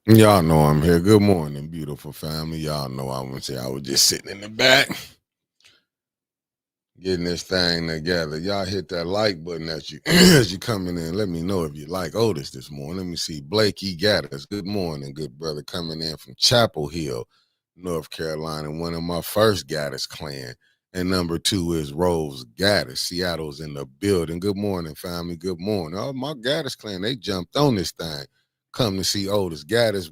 Y'all know I'm here. Good morning, beautiful family. Y'all know I was here. I was just sitting in the back, getting this thing together. Y'all hit that like button as you as you coming in. Let me know if you like Otis this morning. Let me see. Blakey Gaddis. Good morning, good brother, coming in from Chapel Hill, North Carolina. One of my first Gaddis clan. And number two is Rose Gaddis. Seattle's in the building. Good morning, family. Good morning. Oh, my Gaddis clan, they jumped on this thing. Come to see Otis Gaddis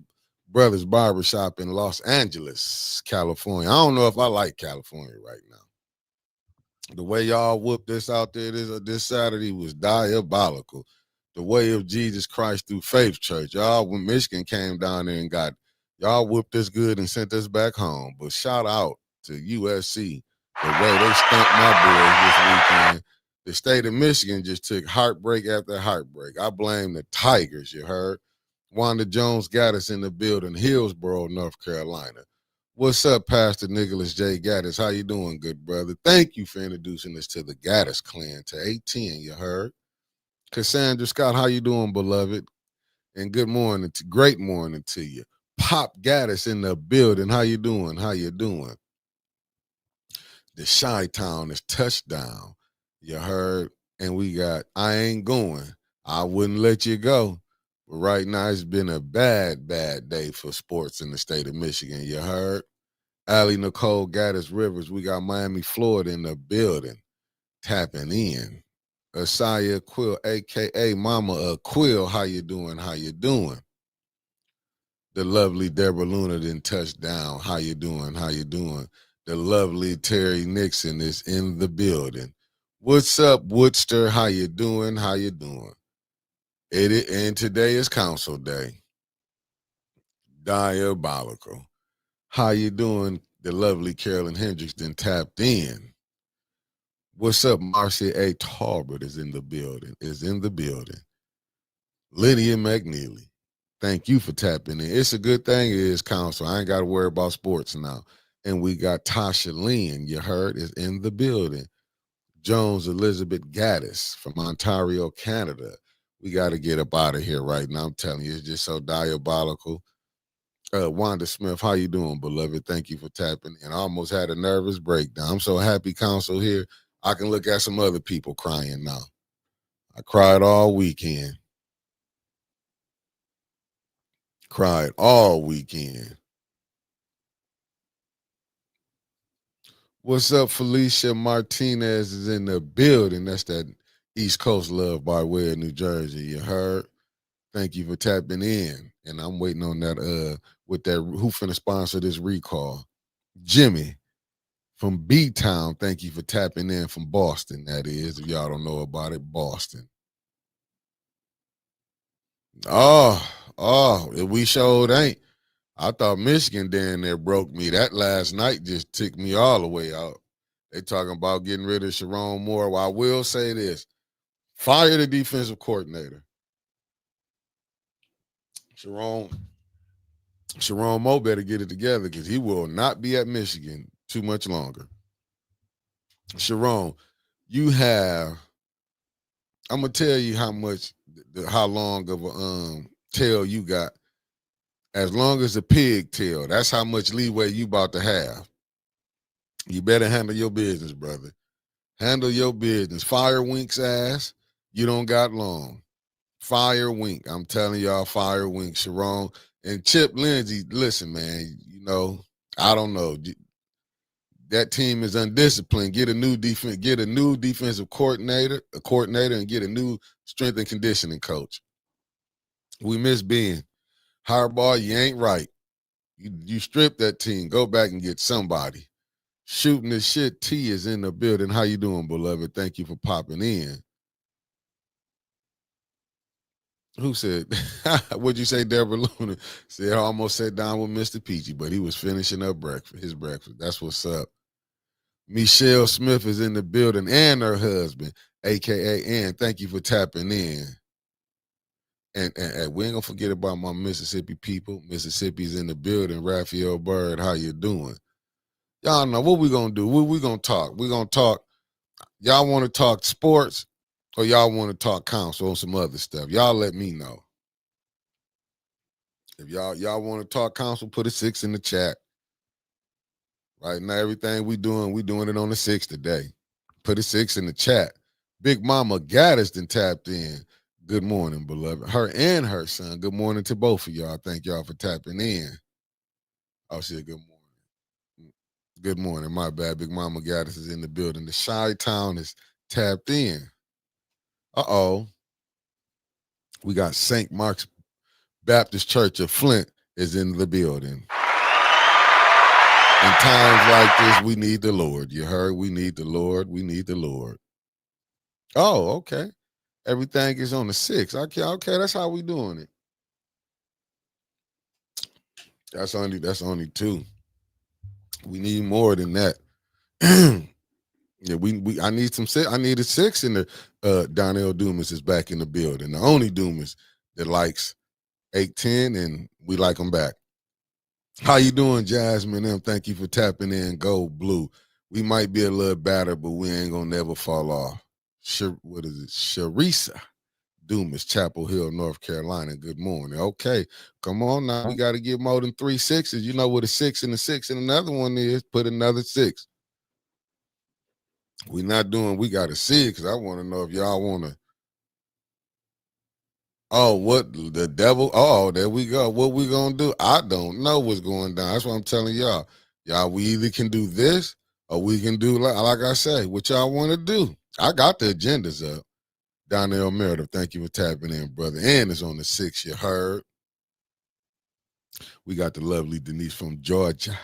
Brothers Barbershop in Los Angeles, California. I don't know if I like California right now. The way y'all whooped this out there this Saturday was diabolical. The way of Jesus Christ through Faith Church. Y'all, when Michigan came down there and got y'all whooped us good and sent us back home. But shout out to USC. The way they stumped my boys this weekend. The state of Michigan just took heartbreak after heartbreak. I blame the Tigers, you heard. Wanda Jones got us in the building, Hillsboro, North Carolina. What's up, Pastor Nicholas J. Gaddis? How you doing, good brother? Thank you for introducing us to the Gaddis clan, to 810, you heard. Cassandra Scott, how you doing, beloved? And good morning, great morning to you. Pop Gaddis in the building. How you doing? How you doing? The Chi-Town is touchdown, you heard. And we got I Ain't Going. I Wouldn't Let You Go. But right now, it's been a bad, bad day for sports in the state of Michigan, you heard. Allie Nicole Gaddis Rivers. We got Miami, Florida in the building, tapping in. Asaya Quill, a.k.a. Mama Quill, how you doing? How you doing? The lovely Deborah Luna didn't touch down. How you doing? How you doing? The lovely Terry Nixon is in the building. What's up, Woodster? How you doing? How you doing? And today is Council Day. Diabolical. How you doing? The lovely Carolyn Hendricks then tapped in. What's up, Marcia A. Talbot is in the building. Lydia McNeely. Thank you for tapping in. It's a good thing it is council. I ain't got to worry about sports now. And we got Tasha Lynn, you heard, is in the building. Jones Elizabeth Gaddis from Ontario, Canada. We got to get up out of here right now. I'm telling you, it's just so diabolical. Wanda Smith, how you doing, beloved? Thank you for tapping in. I almost had a nervous breakdown. I'm so happy, council here. I can look at some other people crying now. I cried all weekend. Cried all weekend. What's up, Felicia Martinez is in the building. That's that East Coast love by way of New Jersey. You heard? Thank you for tapping in. And I'm waiting on that with that who finna sponsor this recall. Jimmy from B-Town, thank you for tapping in from Boston, that is. If y'all don't know about it, Boston. We showed ain't. I thought Michigan down there broke me. That last night just took me all the way out. They talking about getting rid of Sharon Moore. Well, I will say this. Fire the defensive coordinator. Sharon Moore better get it together because he will not be at Michigan too much longer. Sharon, you have, I'm going to tell you how long of a tail you got. As long as a pig tail, that's how much leeway you about to have. You better handle your business, brother. Handle your business. Fire Wink's ass. You don't got long. Fire Wink. I'm telling y'all, Fire Wink. Sharon and Chip Lindsey. Listen, man. I don't know. That team is undisciplined. Get a new defense. Get a new defensive coordinator, and get a new strength and conditioning coach. We miss Ben. Harbaugh, you ain't right. You strip that team. Go back and get somebody. Shooting the shit. T is in the building. How you doing, beloved? Thank you for popping in. Who said, what'd you say, Deborah Luna? Said, I almost sat down with Mr. Peachy, but he was finishing up his breakfast. That's what's up. Michelle Smith is in the building and her husband, a.k.a. Ann. Thank you for tapping in. And we ain't going to forget about my Mississippi people. Mississippi's in the building. Raphael Bird, how you doing? Y'all know what we going to do. What we going to talk? We're going to talk. Y'all want to talk sports or y'all want to talk council or some other stuff? Y'all let me know. If y'all want to talk council, put a 6 in the chat. Right now, everything we doing it on the 6 today. Put a 6 in the chat. Big Mama Gaddis done tapped in. Good morning, beloved. Her and her son. Good morning to both of y'all. Thank y'all for tapping in. Oh, shit, good morning. Good morning. My bad. Big Mama Gaddis is in the building. The Chi-Town is tapped in. Uh-oh. We got St. Mark's Baptist Church of Flint is in the building. In times like this, we need the Lord. You heard? We need the Lord. We need the Lord. Oh, okay. Everything is on the 6. Okay, that's how we doing it. That's only 2. We need more than that. Yeah, I need some 6. I need a 6 in the Donnell Dumas is back in the building. The only Dumas that likes 810 and we like them back. How you doing, Jasmine? Thank you for tapping in. Gold Blue. We might be a little battered, but we ain't gonna never fall off. What is it? Sharisa Dumas, Chapel Hill, North Carolina. Good morning. Okay, come on now. We got to get more than 3 6s. You know what a 6 and a 6 and another one is. Put another 6. We got a 6. I want to know if y'all want to. Oh, what the devil? Oh, there we go. What we gonna do? I don't know what's going down. That's what I'm telling y'all. Y'all, we either can do this or we can do like I say, what y'all want to do. I got the agendas up. Donnell Meredith, thank you for tapping in, brother. And it's on the 6, you heard. We got the lovely Denise from Georgia.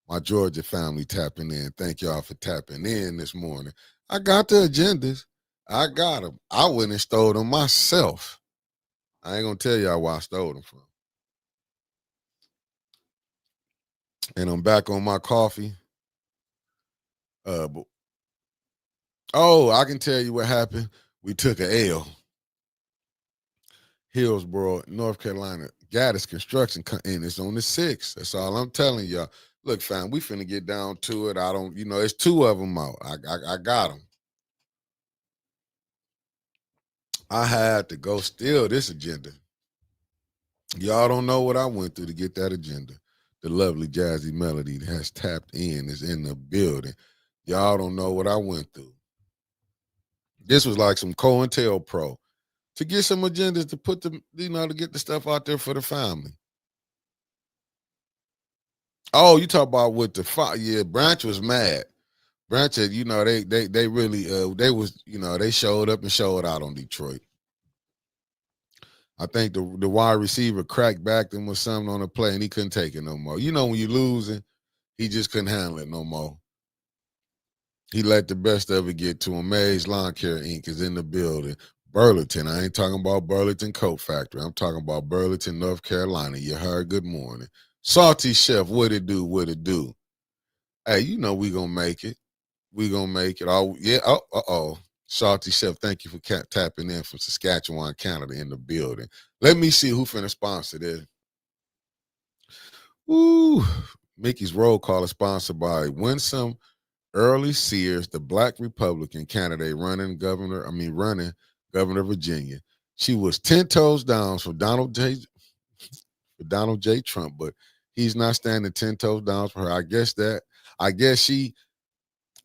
My Georgia family tapping in. Thank y'all for tapping in this morning. I got the agendas. I got them. I went and stole them myself. I ain't going to tell y'all where I stole them from. And I'm back on my coffee. I can tell you what happened. We took an L. Hillsboro, North Carolina. Gaddis Construction, and it's on the 6. That's all I'm telling y'all. Look, fam, we finna get down to it. It's 2 of them out. I got them. I had to go steal this agenda. Y'all don't know what I went through to get that agenda. The lovely Jazzy Melody has tapped in, is in the building. Y'all don't know what I went through. This was like some COINTELPRO to get some agendas to put them, to get the stuff out there for the family. Oh, you talk about with the fire? Yeah, Branch was mad. Branch said, they really they showed up and showed out on Detroit. I think the wide receiver cracked back them with something on the play and he couldn't take it no more. When you're losing, he just couldn't handle it no more. He let the best of it get to him. Mays Lawn Care Inc. is in the building. Burlington. I ain't talking about Burlington Coat Factory. I'm talking about Burlington, North Carolina. You heard? Good morning. Salty Chef, what it do? What it do? Hey, we gonna make it. We gonna make it. Oh, yeah. Oh. Salty Chef, thank you for tapping in from Saskatchewan, Canada in the building. Let me see who finna sponsor this. Ooh. Mickey's Roll Call is sponsored by Winsome Early Sears, the Black Republican candidate running governor of Virginia. She was 10 toes down for Donald J. Trump, but he's not standing 10 toes down for her. I guess she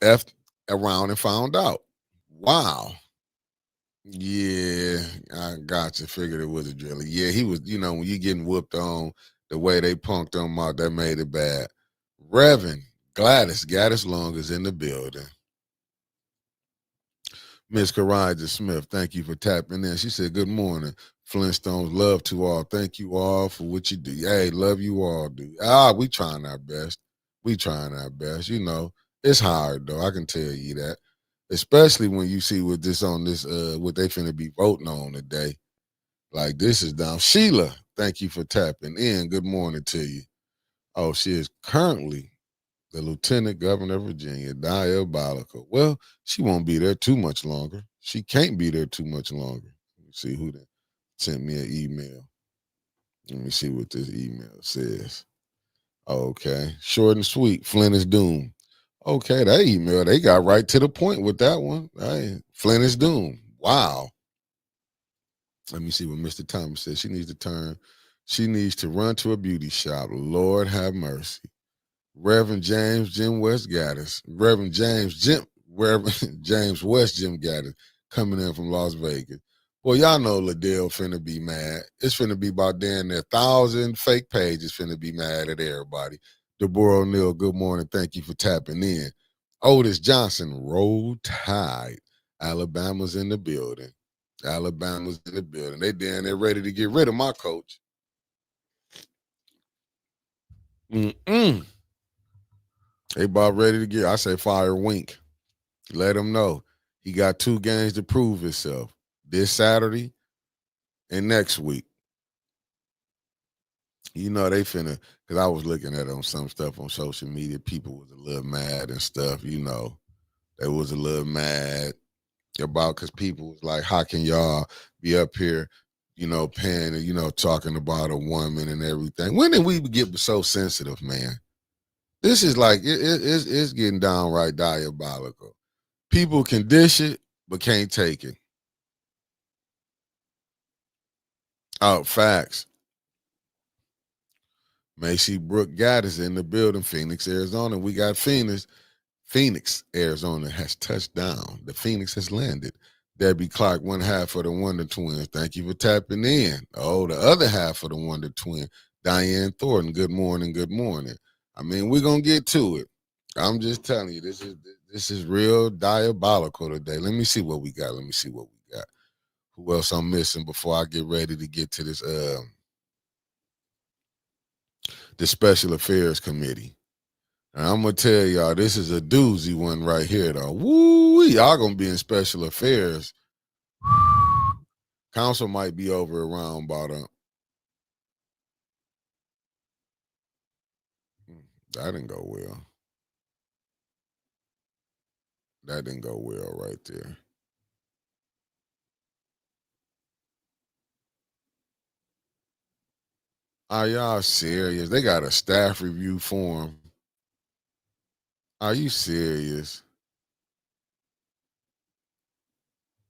effed around and found out. Wow. Yeah, I got you. Figured it was a driller. Yeah, he was, when you getting whooped on the way they punked him out, that made it bad. Reverend Gaddis Long is in the building. Miss Karaja Smith, thank you for tapping in. She said, good morning, Flintstones. Love to all. Thank you all for what you do. Hey, love you all, dude. We trying our best. We trying our best. It's hard, though. I can tell you that. Especially when you see what they finna be voting on today. Like, this is down. Sheila, thank you for tapping in. Good morning to you. Oh, she is currently the Lieutenant Governor of Virginia, diabolical. Well, she won't be there too much longer. She can't be there too much longer. Let me see who that sent me an email. Let me see what this email says. Okay. Short and sweet. Flint is doomed. Okay, that email, they got right to the point with that one. Hey, Flint is doomed. Wow. Let me see what Mr. Thomas says. She needs to turn She needs to run to a beauty shop. Lord have mercy. Reverend James Jim West Gaddis. Reverend James West Jim Gaddis coming in from Las Vegas. Well, y'all know Liddell finna be mad. It's finna be about damn near 1,000 fake pages finna be mad at everybody. Deborah O'Neill, good morning. Thank you for tapping in. Otis Johnson, roll tide. Alabama's in the building. Alabama's in the building. They damn they're ready to get rid of my coach. Mm-mm. They about ready to get. I say fire Wink. Let him know he got 2 games to prove himself. This Saturday and next week. You know they finna, because I was looking at on some stuff on social media. People was a little mad and stuff. You know, they was a little mad about, because people was like, how can y'all be up here, you know, paying and, you know, talking about a woman and everything? When did we get so sensitive, man? This is like, it's getting downright diabolical. People can dish it, but can't take it. Oh, facts. Macy Brooke Gaddis in the building, Phoenix, Arizona. We got Phoenix. Phoenix, Arizona has touched down. The Phoenix has landed. Debbie Clark, one half of the Wonder Twins. Thank you for tapping in. Oh, the other half of the Wonder Twin, Diane Thornton. Good morning. Good morning. I mean, we're gonna get to it. I'm just telling you, this is real diabolical today. Let me see what we got. Let me see what we got. Who else I'm missing before I get ready to get to this the Special Affairs Committee. And I'm gonna tell y'all, this is a doozy one right here, though. Woo, y'all gonna be in Special Affairs. Council might be over around about that didn't go well. That didn't go well right there. Are y'all serious? They got a staff review form. Are you serious?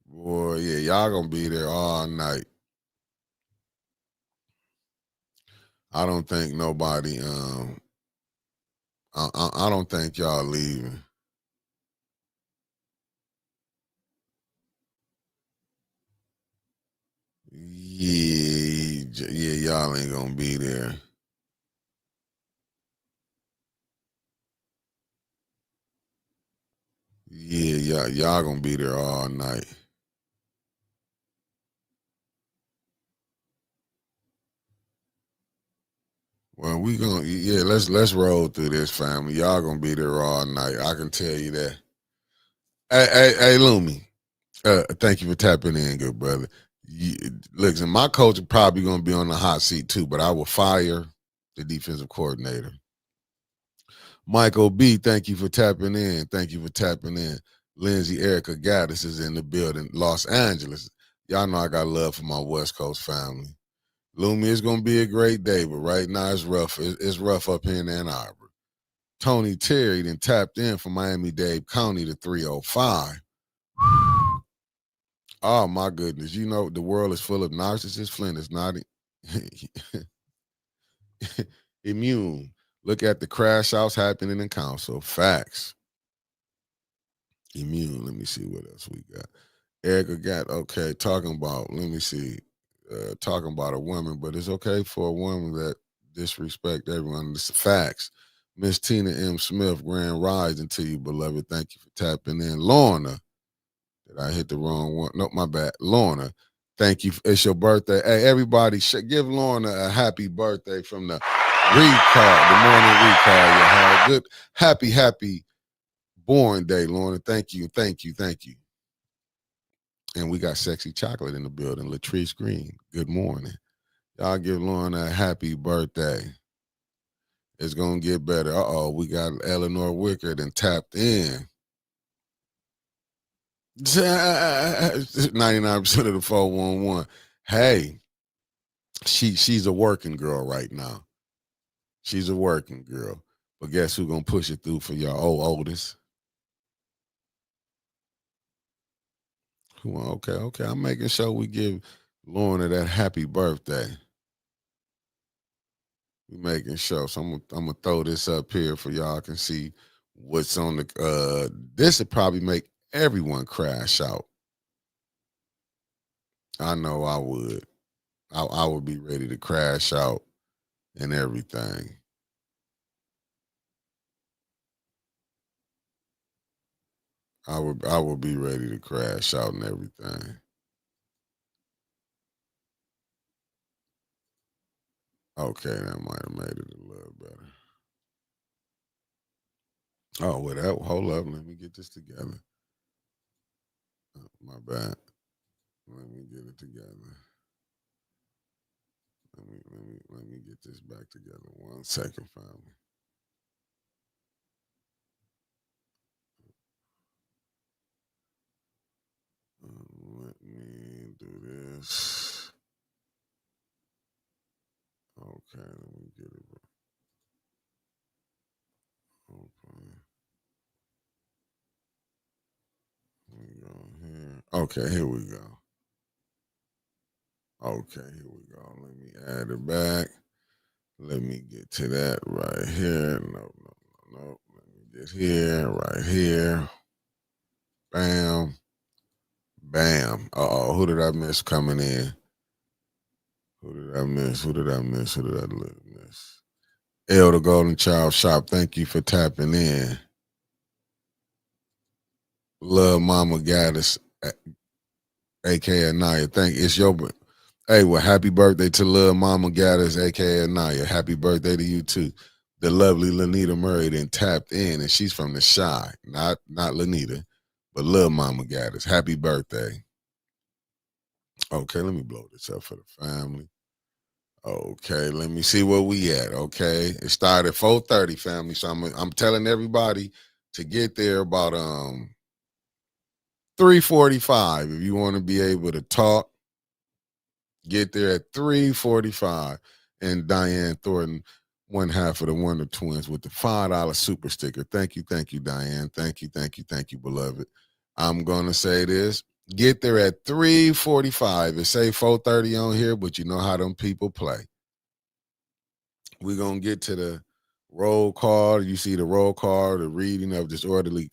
Boy, yeah, y'all gonna be there all night. I don't think nobody. I don't think y'all leaving. Yeah, y'all ain't gonna be there. Yeah, y'all gonna be there all night. Well, we gonna let's roll through this, family. Y'all gonna be there all night. I can tell you that. Hey, Lumi. Thank you for tapping in, good brother. You, listen, my coach is probably gonna be on the hot seat too, but I will fire the defensive coordinator. Michael B, thank you for tapping in. Thank you for tapping in. Lindsay Erica Gaddis is in the building, Los Angeles. Y'all know I got love for my West Coast family. Lumi, it's gonna be a great day, but right now it's rough. It's rough up here in Ann Arbor. Tony Terry then tapped in from Miami-Dade County to 305. Oh my goodness. You know the world is full of narcissists. Flint is not immune. Look at the crash outs happening in council. Facts. Immune. Let me see what else we got. Erica got okay, talking about, let me see. Talking about a woman, but it's okay for a woman that disrespect everyone. It's facts. Miss Tina M. Smith, grand rising to you, beloved. Thank you for tapping in. Lorna, did I hit the wrong one? No, my bad. Lorna, thank you. It's your birthday. Hey, everybody, give Lorna a happy birthday from the recall, the morning recall. You had a good, happy born day, Lorna. Thank you, thank you, thank you. And we got sexy chocolate in the building. Latrice Green, good morning. Y'all give Lorna a happy birthday. It's gonna get better. We got Eleanor Wickard and tapped in. 99% of the 411. Hey, she's a working girl right now. She's a working girl. But guess who gonna push it through for y'all? Oh, Otis. Okay. I'm making sure we give Lorna that happy birthday. We making sure. So I'm gonna throw this up here for y'all can see what's on the. This would probably make everyone crash out. I know I would. I would be ready to crash out and everything. I would be ready to crash out and everything. Okay, that might have made it a little better. Oh, well, hold up. Let me get this together. My bad. Let me get it together. Let me get this back together. 1 second, family. Let me do this. Okay, let me get it. Okay, let me go here. Okay, here we go. Okay, here we go. Let me add it back. Let me get to that right here. No. Let me get here, right here. Bam. Bam. Uh-oh, who did I miss coming in? Who did I miss? Who did I miss? Who did I miss? L the Golden Child Shop, thank you for tapping in. Love Mama Gaddis, aka Anaya. Thank it's your hey, well, happy birthday to Love Mama Gaddis, aka Anaya. Happy birthday to you too. The lovely Lanita Murray then tapped in, and she's from the Shy, not Lanita, but Love Mama Gaddis. Happy birthday. Okay, let me blow this up for the family. Okay, let me see where we at. Okay, it started at 4:30, family. So I'm telling everybody to get there about 3:45 if you want to be able to talk. Get there at 3:45. And Diane Thornton, one half of the Wonder Twins, with the $5 super sticker. Thank you, Diane. Thank you, beloved. I'm gonna say this. Get there at 3:45. It say 4:30 on here, but you know how them people play. We're gonna get to the roll call. You see the roll call, the reading of disorderly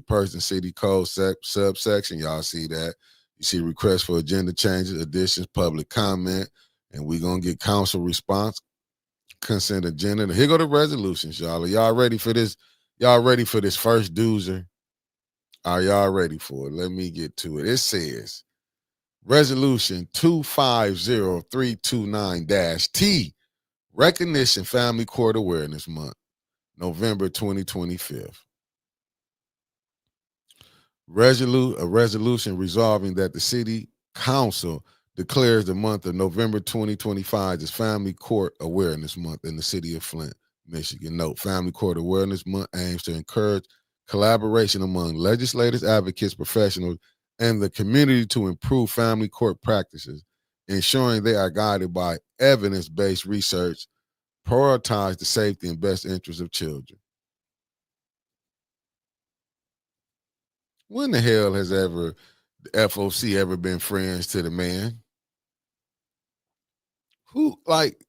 person, city code subsection. Y'all see that. You see requests for agenda changes, additions, public comment, and we're gonna get council response, consent agenda. Here go the resolutions, y'all. Are y'all ready for this? Y'all ready for this first doozer? Are y'all ready for it? Let me get to it. It says resolution 250329-T. Recognition Family Court Awareness Month, November 2025. A resolution resolving that the City Council declares the month of November 2025 as Family Court Awareness Month in the city of Flint, Michigan. Note, Family Court Awareness Month aims to encourage collaboration among legislators, advocates, professionals, and the community to improve family court practices, ensuring they are guided by evidence-based research, prioritize the safety and best interests of children. When the hell has the FOC ever been friends to the man? Who, like,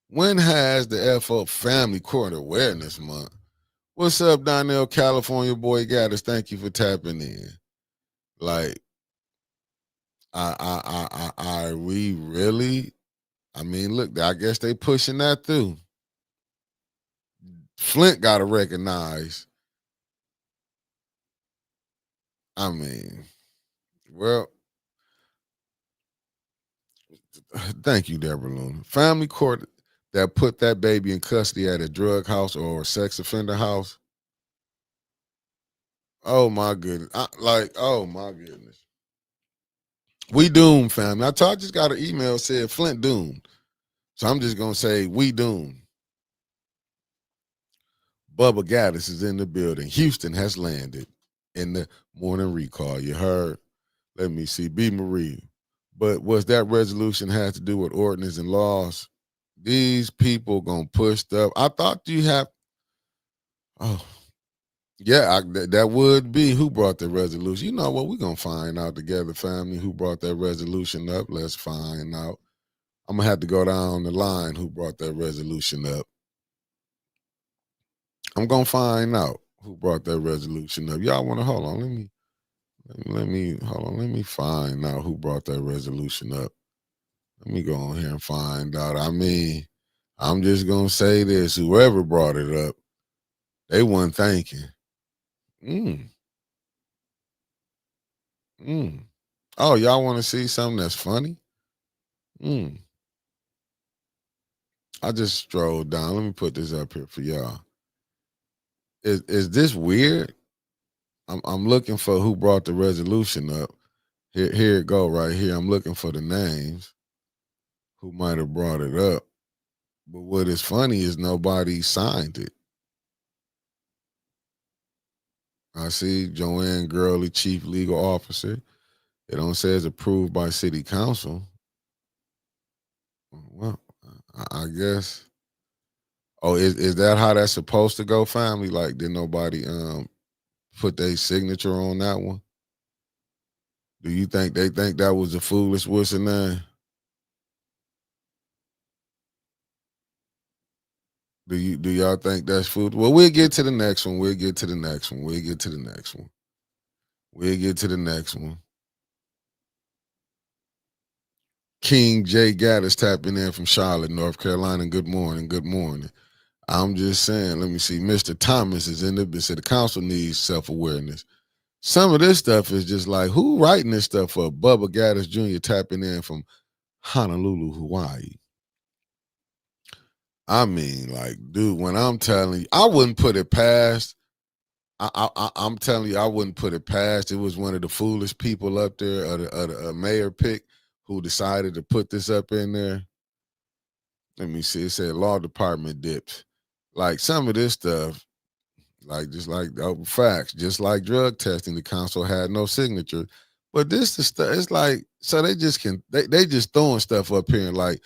when has the FO Family Court Awareness Month? What's up, Donnell, California boy Gaddis? Thank you for tapping in. Like, we really, I mean, look, I guess they pushing that through. Flint got to recognize, I mean, well, thank you, Deborah Luna. Family court that put that baby in custody at a drug house or a sex offender house. Oh my goodness. Oh my goodness. We doomed, family. I just got an email said Flint doomed. So I'm just gonna say we doomed. Bubba Gaddis is in the building. Houston has landed in the morning recall. You heard? Let me see. B. Marie. But was that resolution had to do with ordinance and laws? These people gonna push stuff. I thought you have. Oh, yeah, that would be who brought the resolution. You know what? We're gonna find out together, family, who brought that resolution up. Let's find out. I'm gonna have to go down the line who brought that resolution up. I'm gonna find out who brought that resolution up. Y'all wanna hold on, let me hold on, let me find out who brought that resolution up. Let me go on here and find out. I mean, I'm just gonna say this: whoever brought it up, they wasn't thinking. Mm, mm. Oh, y'all want to see something that's funny? Mm. I just strolled down. Let me put this up here for y'all. Is this weird? I'm looking for who brought the resolution up. Here it go right here. I'm looking for the names who might have brought it up. But what is funny is nobody signed it. I see Joanne Gurley, Chief Legal Officer. It don't say it's approved by City Council. Well, I guess. Oh, is that how that's supposed to go, family? Like, did nobody put their signature on that one? Do you think they think that was a foolish what's the name? Do y'all think that's food? Well, we'll get to the next one. We'll get to the next one. We'll get to the next one. We'll get to the next one. King J Gaddis tapping in from Charlotte, North Carolina. Good morning. Good morning. I'm just saying, let me see. Mr. Thomas is in the said the council needs self-awareness. Some of this stuff is just like, who writing this stuff up? Bubba Gaddis Jr. tapping in from Honolulu, Hawaii. I mean, like, dude, when I'm telling you, I wouldn't put it past. I'm telling you, I wouldn't put it past. It was one of the foolish people up there, or the mayor pick, who decided to put this up in there. Let me see. It said law department dips. Like some of this stuff, like just like facts, just like drug testing, the council had no signature. But this the stuff. It's like so they just can they just throwing stuff up here and like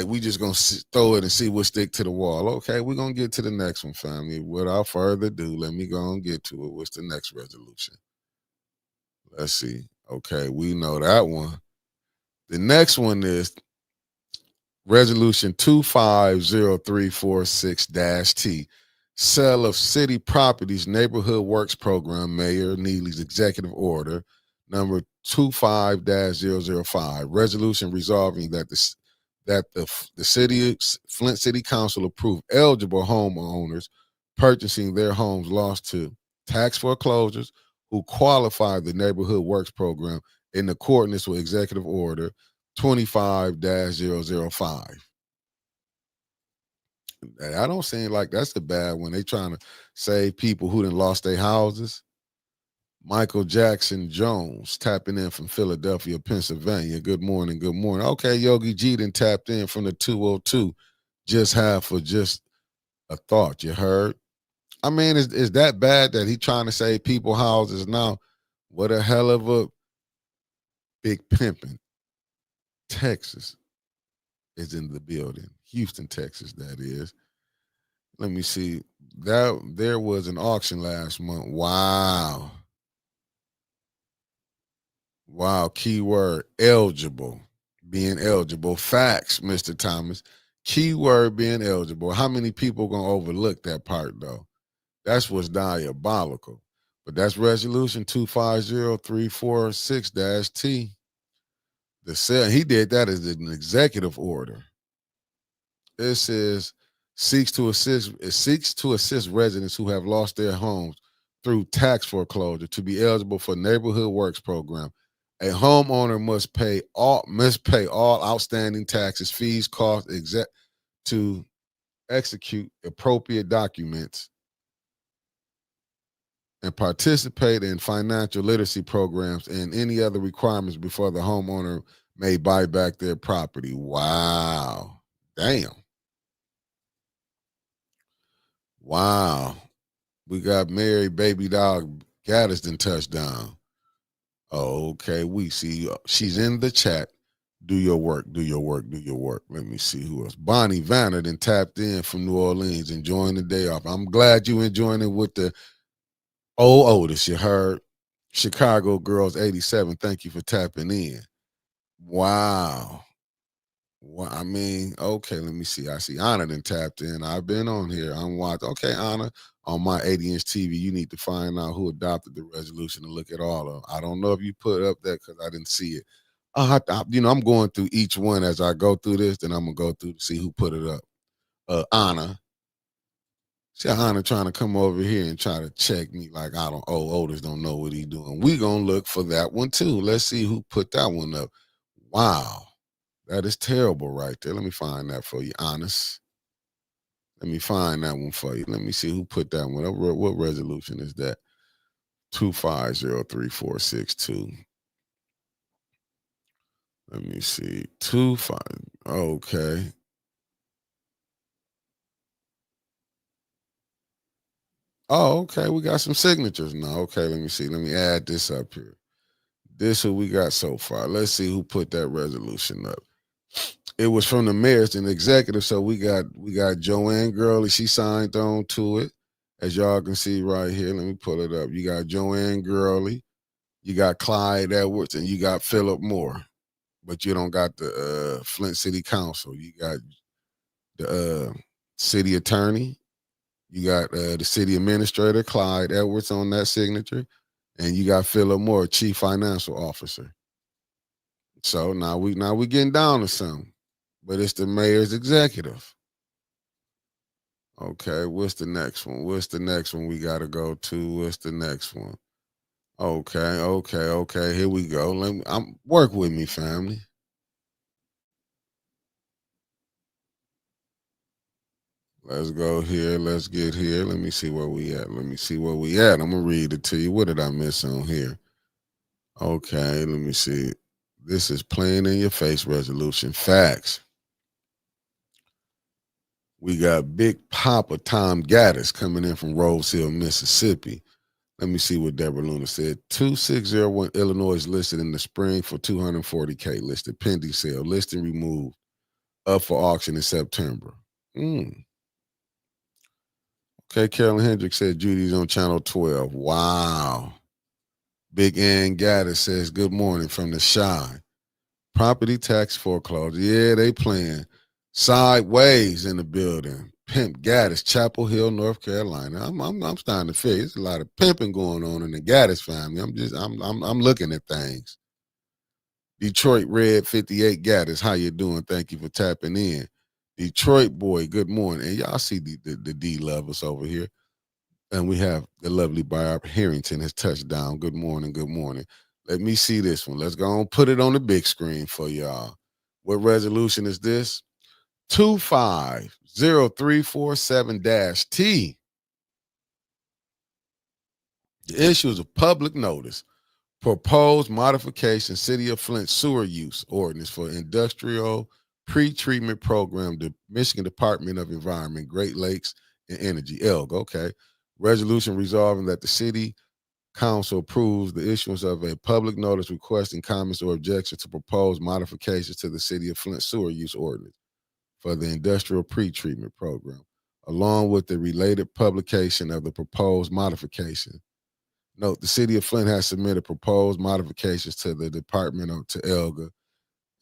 we just gonna throw it and see what stick to the wall. Okay, we're gonna get to the next one, family. Without further ado, let me go and get to it. What's the next resolution? Let's see. Okay, we know that one. The next one is Resolution 250346-T. Sale of city properties neighborhood works program, Mayor Neely's executive order number 25-005. Resolution resolving that the city Flint City Council approve eligible homeowners purchasing their homes lost to tax foreclosures who qualify the neighborhood works program in accordance with executive order 25-005. I don't seem like that's the bad one. They trying to save people who done lost their houses. Michael Jackson Jones tapping in from Philadelphia, Pennsylvania. Good morning, good morning. Okay, Yogi G done tapped in from the 202. Just half for just a thought. You heard? I mean, is that bad that he trying to save people houses now? What a hell of a big pimping. Texas is in the building. Houston, Texas, that is. Let me see. There was an auction last month. Wow. Wow. Keyword eligible. Being eligible. Facts, Mr. Thomas. Keyword being eligible. How many people gonna overlook that part though? That's what's diabolical. But that's resolution 250346-T. The sale, he did that as an executive order. It says seeks to assist residents who have lost their homes through tax foreclosure to be eligible for neighborhood works program. A homeowner must pay all outstanding taxes, fees, costs, to execute appropriate documents and participate in financial literacy programs and any other requirements before the homeowner may buy back their property. Wow. Damn. Wow. We got Mary Baby Dog Gaddiston touchdown. Oh, okay. We see she's in the chat. Do your work, do your work, do your work. Let me see who else. Bonnie Vanner then tapped in from New Orleans, enjoying the day off. I'm glad you enjoying it with the old Otis. You heard Chicago Girls 87. Thank you for tapping in. Wow. Well, I mean, okay, let me see. I see Anna done tapped in. I've been on here. I'm watching. Okay, Anna, on my 80-inch TV, you need to find out who adopted the resolution and look at all of them. I don't know if you put up that because I didn't see it. I'm going through each one as I go through this, then I'm gonna go through to see who put it up. Anna. See Anna trying to come over here and try to check me like I don't Otis don't know what he doing. We gonna look for that one too. Let's see who put that one up. Wow. That is terrible right there. Let me find that for you, honest. Let me find that one for you. Let me see who put that one up. What resolution is that? 2503462. Let me see. 25. Okay. Oh, okay. We got some signatures now. Okay, let me see. Let me add this up here. This who we got so far. Let's see who put that resolution up. It was from the mayors and executive. So we got Joanne Gurley. She signed on to it. As y'all can see right here. Let me pull it up. You got Joanne Gurley, you got Clyde Edwards, and you got Philip Moore. But you don't got the Flint City Council. You got the city attorney. You got the city administrator, Clyde Edwards, on that signature. And you got Philip Moore, chief financial officer. So now we getting down to something. But it's the mayor's executive. Okay, what's the next one? What's the next one we gotta go to? What's the next one? Okay. Here we go. Work with me, family. Let's go here. Let's get here. Let me see where we at. Let me see where we at. I'm gonna read it to you. What did I miss on here? Okay, let me see. This is plain in your face resolution. Facts. We got Big Papa Tom Gaddis coming in from Rose Hill, Mississippi. Let me see what Deborah Luna said. 2601 Illinois is listed in the spring for 240K listed. Pending sale. Listing removed. Up for auction in September. Okay, Carolyn Hendricks said Judy's on channel 12. Wow. Big Ann Gaddis says, good morning from the Shy. Property tax foreclosure. Yeah, they playing sideways in the building. Pimp Gaddis, Chapel Hill, North Carolina. I'm starting to figure there's a lot of pimping going on in the Gaddis family. I'm looking at things. Detroit Red 58 Gaddis, how you doing? Thank you for tapping in. Detroit boy, good morning. And y'all see the D levels over here. And we have the lovely Barb Harrington has touched down. Good morning, good morning. Let me see this one. Let's go and put it on the big screen for y'all. What resolution is this? 250347-T. The issue is a public notice. Proposed modification City of Flint sewer use ordinance for industrial pre-treatment program, the Michigan Department of Environment, Great Lakes and Energy, ELG. Okay. Resolution resolving that the city council approves the issuance of a public notice requesting comments or objections to proposed modifications to the City of Flint sewer use ordinance for the industrial pre-treatment program, along with the related publication of the proposed modification. Note, the City of Flint has submitted proposed modifications to the Department to ELGA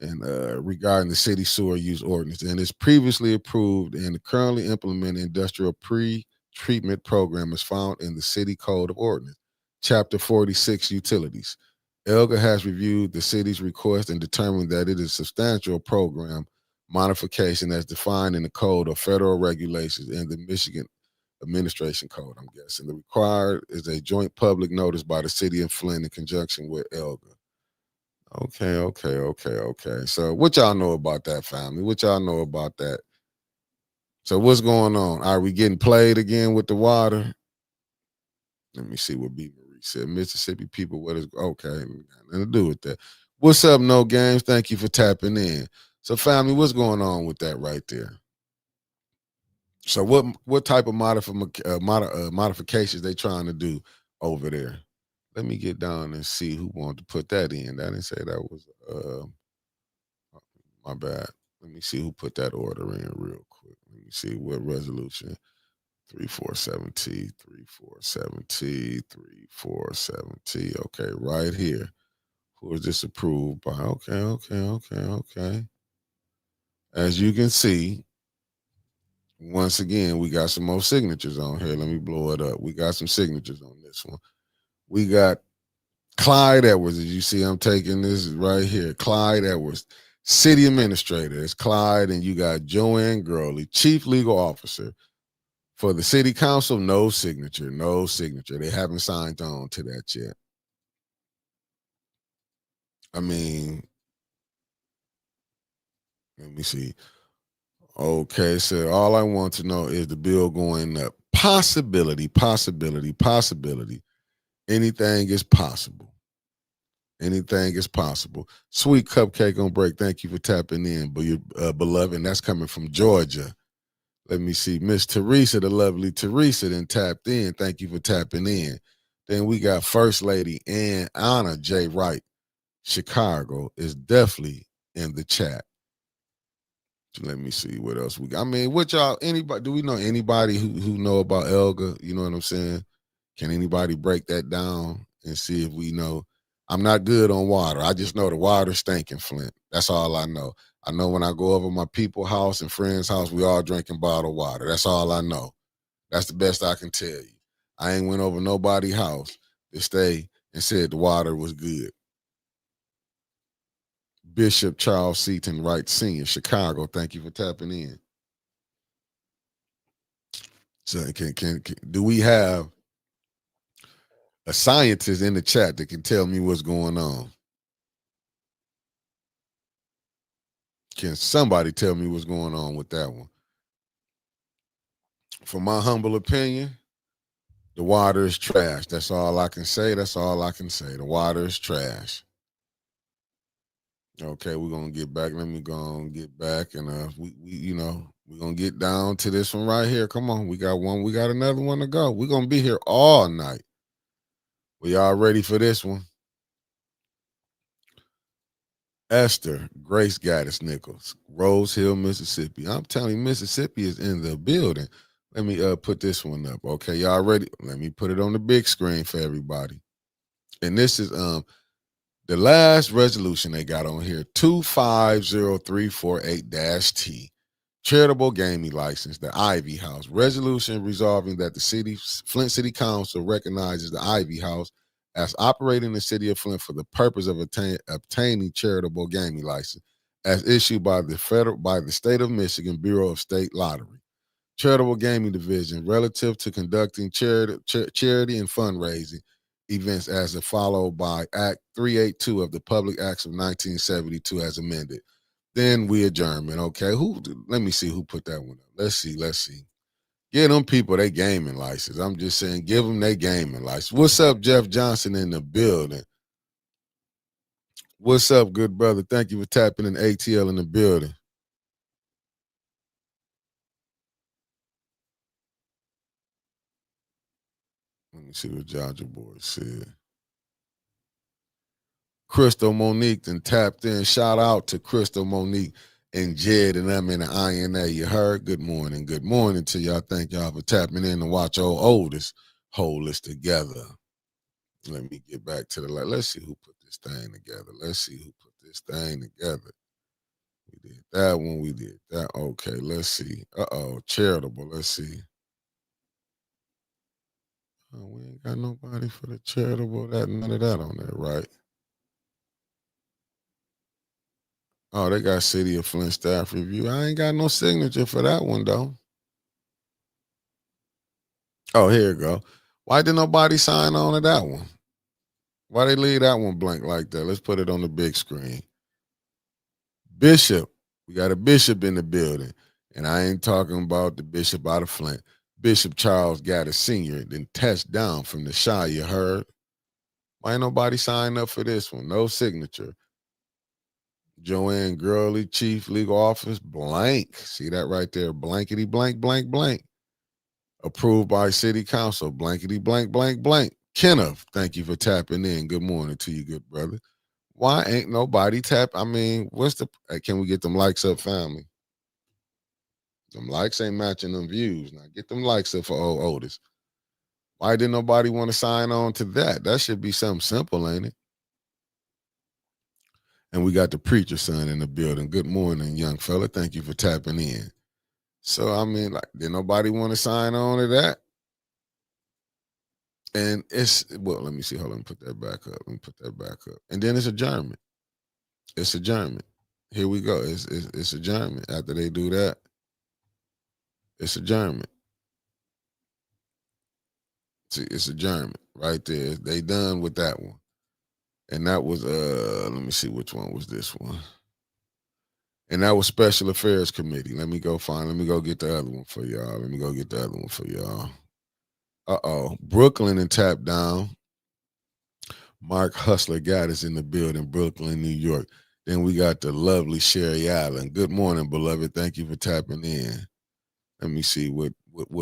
and regarding the city sewer use ordinance, and is previously approved and currently implemented industrial pre-treatment program is found in the City Code of Ordinance, Chapter 46, Utilities. ELGA has reviewed the city's request and determined that it is a substantial program modification as defined in the Code of Federal Regulations and the Michigan Administration Code, I'm guessing. The required is a joint public notice by the city of Flint in conjunction with ELGA. Okay. So what y'all know about that, family? What y'all know about that? So what's going on? Are we getting played again with the water? Let me see what B. Marie said. Mississippi people, what is okay? Nothing to do with that. What's up, No Games? Thank you for tapping in. So, family, what's going on with that right there? So, what type of modifications they trying to do over there? Let me get down and see who wanted to put that in. I didn't say that was my bad. Let me see who put that order in real quick. Let me see what resolution. 347T, 347T, 347T. Okay, right here. Who is this approved by? Okay. As you can see, once again, we got some more signatures on here. Let me blow it up. We got some signatures on this one. We got Clyde Edwards. As you see, I'm taking this right here. Clyde Edwards, city administrator. It's Clyde, and you got Joanne Gurley, chief legal officer. For the city council, no signature, no signature. They haven't signed on to that yet. I mean, let me see. Okay, so all I want to know is the bill going up. Possibility, possibility, possibility. Anything is possible. Anything is possible. Sweet cupcake on break. Thank you for tapping in, but your beloved, and that's coming from Georgia. Let me see. Miss Teresa, the lovely Teresa, then tapped in. Thank you for tapping in. Then we got First Lady and Anna J. Wright. Chicago is definitely in the chat. Let me see what else we got. I mean, what y'all, anybody, do we know anybody who know about Elga? You know what I'm saying? Can anybody break that down and see if we know? I'm not good on water. I just know the water stinking, Flint. That's all I know. I know when I go over my people's house and friends' house, we all drinking bottled water. That's all I know. That's the best I can tell you. I ain't went over nobody's house to stay and said the water was good. Bishop Charles Seaton Wright Sr., Chicago. Thank you for tapping in. So can do we have a scientist in the chat that can tell me what's going on? Can somebody tell me what's going on with that one? From my humble opinion, the water is trash. That's all I can say. That's all I can say. The water is trash. Okay, we're gonna get back. Let me go and get back, and we we're gonna get down to this one right here. Come on, we got one. We got another one to go. We're gonna be here all night. We all ready for this one? Esther Grace Gaddis Nichols, Rose Hill, Mississippi. I'm telling you, Mississippi is in the building. Let me put this one up. Okay, y'all ready? Let me put it on the big screen for everybody. And this is the last resolution they got on here, 250348-T. Charitable gaming license, the Ivy House. Resolution resolving that the Flint City Council recognizes the Ivy House as operating in the city of Flint for the purpose of obtaining charitable gaming license, as issued by the state of Michigan Bureau of State Lottery. Charitable Gaming Division relative to conducting charity and fundraising events as followed by Act 382 of the Public Acts of 1972 as amended. Then we adjournment. Okay, let me see who put that one up. Let's see. Give them people they gaming license. I'm just saying, give them their gaming license. What's up, Jeff Johnson in the building? What's up, good brother? Thank you for tapping in ATL in the building. Let me see what Georgia boy said. Crystal Monique then tapped in. Shout out to Crystal Monique and Jed and them in the INA. You heard? Good morning. Good morning to y'all. Thank y'all for tapping in to watch old oldest hold this together. Let me get back to the let's see who put this thing together. Let's see who put this thing together. We did that one. We did that. Okay, let's see. Charitable. Let's see. Oh, we ain't got nobody for the charitable. None of that on there, right? Oh, they got City of Flint staff review. I ain't got no signature for that one though. Oh, here you go. Why did nobody sign on to that one? Why they leave that one blank like that? Let's put it on the big screen. Bishop. We got a bishop in the building. And I ain't talking about the bishop out of Flint. Bishop Charles Gaddis Sr. then touched down from the Shire, you heard? Why ain't nobody sign up for this one? No signature. Joanne Gurley, Chief Legal Office, blank. See that right there? Blankety blank, blank, blank. Approved by City Council, blankety blank, blank, blank. Kenneth, thank you for tapping in. Good morning to you, good brother. Why ain't nobody tap? I mean, can we get them likes up, family? Them likes ain't matching them views. Now get them likes up for old Otis. Why didn't nobody want to sign on to that? That should be something simple, ain't it? And we got the preacher son in the building. Good morning, young fella. Thank you for tapping in. So, I mean, like, did nobody want to sign on to that? And well, let me see. Hold on, put that back up. Let me put that back up. And then it's adjournment. It's adjournment. Here we go. It's adjournment. After they do that, it's adjournment. See, it's adjournment right there. They done with that one. And that was let me see which one was this one. And that was Special Affairs Committee. Let me go get the other one for y'all. Let me go get the other one for y'all. Brooklyn and Tap Down. Mark Hustler got us in the building, Brooklyn, New York. Then we got the lovely Sherry Allen. Good morning, beloved. Thank you for tapping in. Let me see what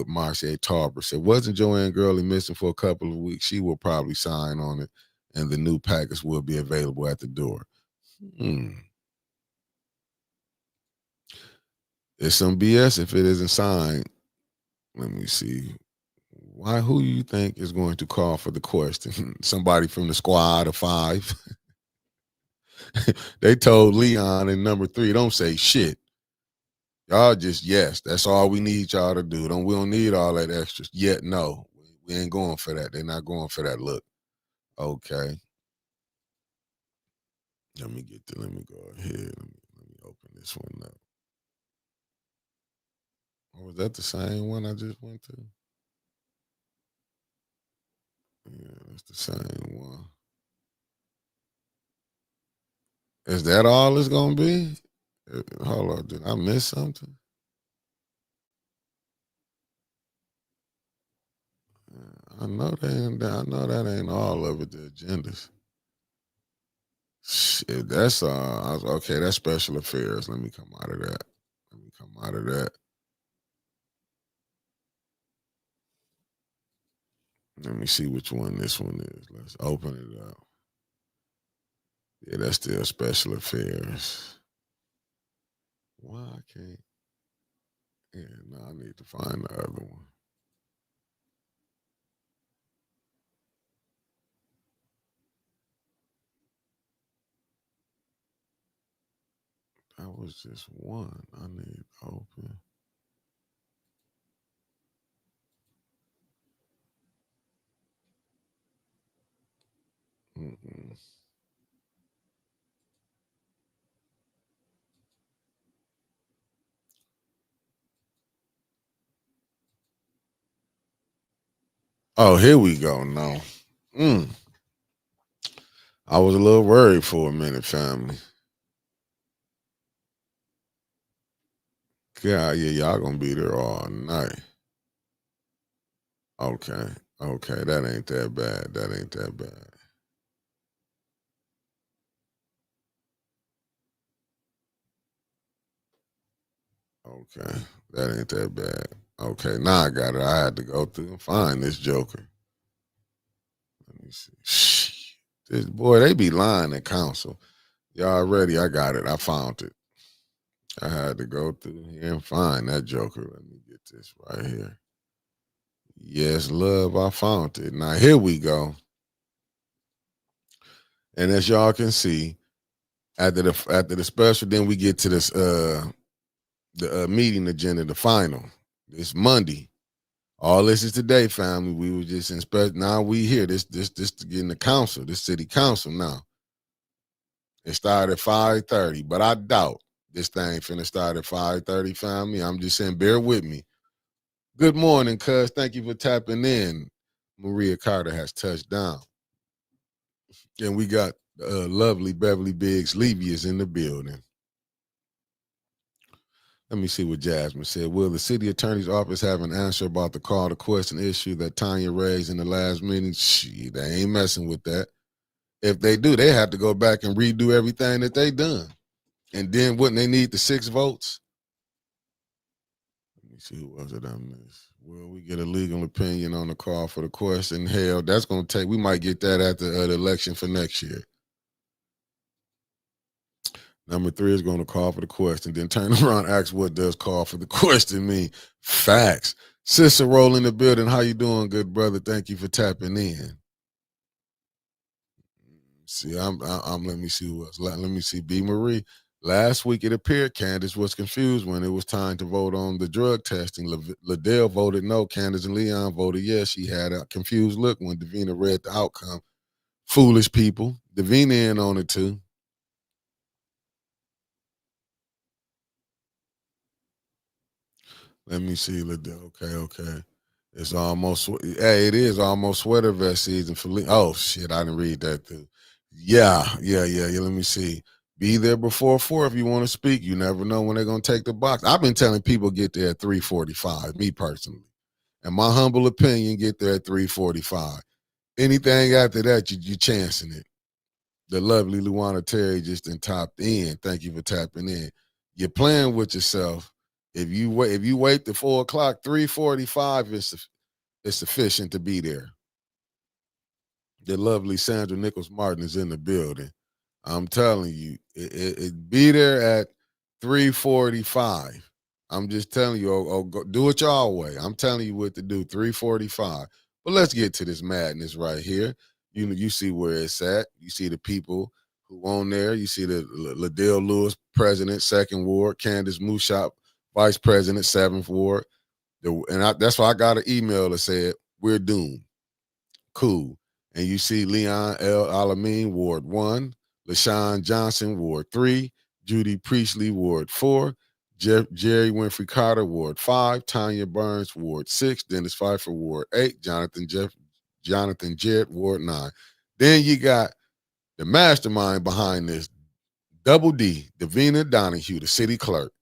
Marcia Tarver said. Wasn't Joanne Gurley missing for a couple of weeks? She will probably sign on it, and the new package will be available at the door. It's some BS if it isn't signed. Let me see. Who you think is going to call for the question? Somebody from the squad of 5? They told Leon in number 3, don't say shit. Y'all just yes. That's all we need y'all to do. We don't need all that extra. Yet no. We ain't going for that. They're not going for that look. Okay. Let me go ahead. Let me open this one up. Or was that the same one I just went to? Yeah, that's the same one. Is that all it's gonna be? Hold on, did I miss something? I know that ain't all of it. The agendas. Shit, that's okay. That's Special Affairs. Let me come out of that. Let me see which one this one is. Let's open it up. Yeah, that's still Special Affairs. Why I can't? Yeah, no, I need to find the other one. That was just one. I need to open. Mm-mm. Oh, here we go. No. I was a little worried for a minute, family. God, yeah, y'all gonna be there all night. Okay. That ain't that bad. Okay. That ain't that bad. Okay, now I got it. I had to go through and find this joker. Let me see. This boy, they be lying at council. Y'all ready? I got it. I found it. I had to go through here and find that joker. Let me get this right here. Yes, love, I found it. Now here we go. And as y'all can see, after the special, then we get to this the meeting agenda, the final. It's Monday. All this is today, family. We were just in special. Now we here. This to get in the council, this city council now. It started at 5:30, but I doubt this thing finna start at 5:30, family. I'm just saying, bear with me. Good morning, cuz. Thank you for tapping in. Maria Carter has touched down. And we got lovely Beverly Biggs Levy is in the building. Let me see what Jasmine said. Will the city attorney's office have an answer about the call to question issue that Tanya raised in the last meeting? Shit, they ain't messing with that. If they do, they have to go back and redo everything that they done. And then wouldn't they need the 6 votes? Let me see who was it on this. Will we get a legal opinion on the call for the question? Hell, that's going to take, we might get that at the election for next year. Number 3 is going to call for the question, then turn around and ask what does call for the question mean. Facts. Cicero in the building. How you doing, good brother? Thank you for tapping in. See, I'm. Let me see who else. Let me see. B. Marie. Last week it appeared Candace was confused when it was time to vote on the drug testing. Liddell voted no. Candace and Leon voted yes. She had a confused look when Davina read the outcome. Foolish people. Davina in on it too. Let me see. Okay, okay. It's almost. Hey, it is almost sweater vest season for. Oh shit! I didn't read that too. Yeah. Let me see. Be there before 4 if you want to speak. You never know when they're gonna take the box. I've been telling people get there at 3:45. Me personally, in my humble opinion, get there at 3:45. Anything after that, you chancing it. The lovely Luana Terry just in topped in. Thank you for tapping in. You're playing with yourself. If you wait to 4 o'clock, 3:45 is sufficient to be there. The lovely Sandra Nichols Martin is in the building. I'm telling you, it be there at 3:45. I'm just telling you, go, do it your way. I'm telling you what to do. 3:45. But let's get to this madness right here. You see where it's at. You see the people who on there. You see the Liddell Lewis, president, second ward. Candace Mushop, vice president, seventh ward. That's why I got an email that said we're doomed. Cool. And you see Leon L. Alameen, Ward 1, LaShawn Johnson, Ward 3, Judy Priestley, Ward 4, Jerry Winfrey Carter, Ward 5, Tanya Burns, Ward 6, Dennis Pfeiffer, Ward 8, Jonathan Jett, Ward 9. Then you got the mastermind behind this, Double D, Davina Donahue, the city clerk.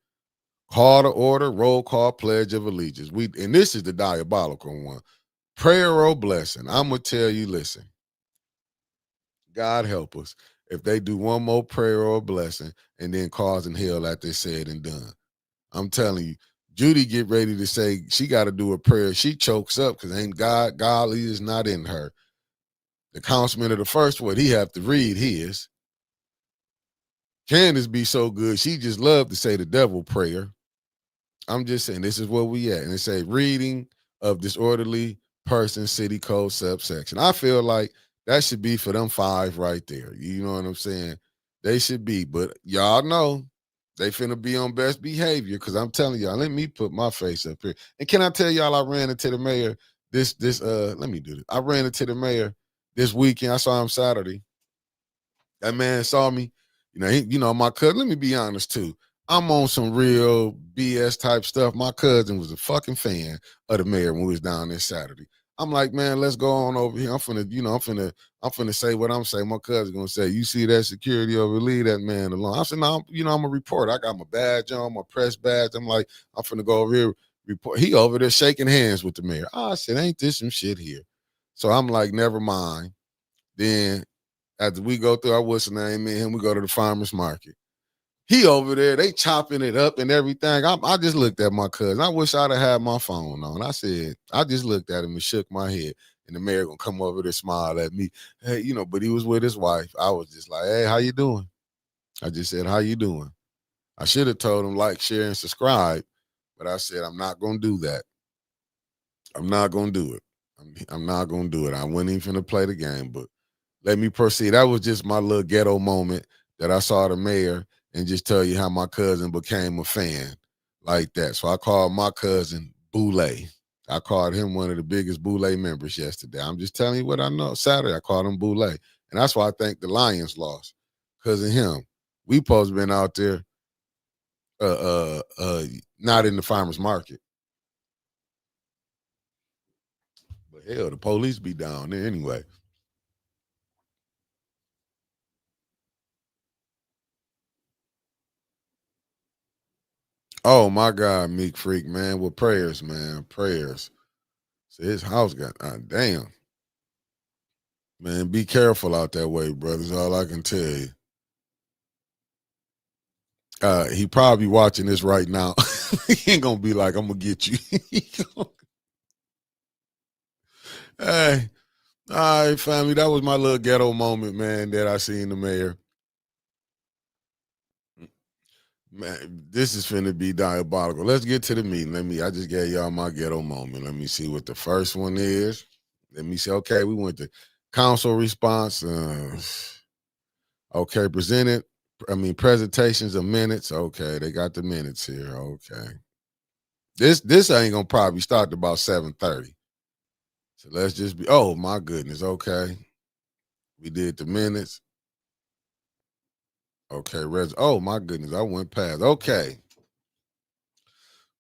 Call to order, roll call, pledge of allegiance. And this is the diabolical one. Prayer or blessing. I'm gonna tell you, listen, God help us if they do one more prayer or blessing and then causing hell after they said and done. I'm telling you, Judy get ready to say she got to do a prayer. She chokes up because ain't godly is not in her. The councilman of the first word, he have to read his. Candace be so good, she just love to say the devil prayer. I'm just saying this is where we at. And it say reading of disorderly person city code subsection. I feel like that should be for them 5 right there. You know what I'm saying? They should be. But y'all know they finna be on best behavior because I'm telling y'all, let me put my face up here. And can I tell y'all I ran into the mayor let me do this. I ran into the mayor this weekend. I saw him Saturday. That man saw me. My cousin, let me be honest too. I'm on some real BS type stuff. My cousin was a fucking fan of the mayor when we was down there Saturday. I'm like, man, let's go on over here. I'm finna say what I'm saying. My cousin gonna say, you see that security over, leave that man alone. I said, no, I'm a reporter. I got my badge on, my press badge. I'm like, I'm finna go over here, report. He over there shaking hands with the mayor. I said, ain't this some shit here? So I'm like, never mind. Then after we go through our what's the name, me and him, we go to the farmer's market. He over there, they chopping it up and everything. I just looked at my cousin. I wish I'd have had my phone on. I just looked at him and shook my head. And the mayor gonna come over there, smile at me. Hey, but he was with his wife. I was just like, hey, how you doing? I just said, how you doing? I should have told him like, share, and subscribe, but I said, I'm not gonna do that. I'm not gonna do it. I'm not gonna do it. I wasn't even gonna play the game, but let me proceed. That was just my little ghetto moment that I saw the mayor and just tell you how my cousin became a fan like that. So I called my cousin Boulay. I called him one of the biggest Boulay members yesterday. I'm just telling you what I know. Saturday, I called him Boulay. And that's why I think the Lions lost. Because of him. We supposed to been out there not in the farmer's market. But hell, the police be down there anyway. Oh my God, Meek Freak, man. With prayers, man. Prayers. So his house got damn. Man, be careful out that way, brothers. All I can tell you. He probably watching this right now. He ain't gonna be like, I'm gonna get you. Hey, all right, family. That was my little ghetto moment, man, that I seen the mayor. Man, this is finna be diabolical. Let's get to the meeting. I just gave y'all my ghetto moment. Let me see what the first one is. Let me see. Okay, we went to council response. Okay, presentations of minutes. Okay, they got the minutes here. Okay. This ain't gonna probably start about 7:30. So let's just be, oh my goodness. Okay. We did the minutes. Okay, oh my goodness, I went past. Okay.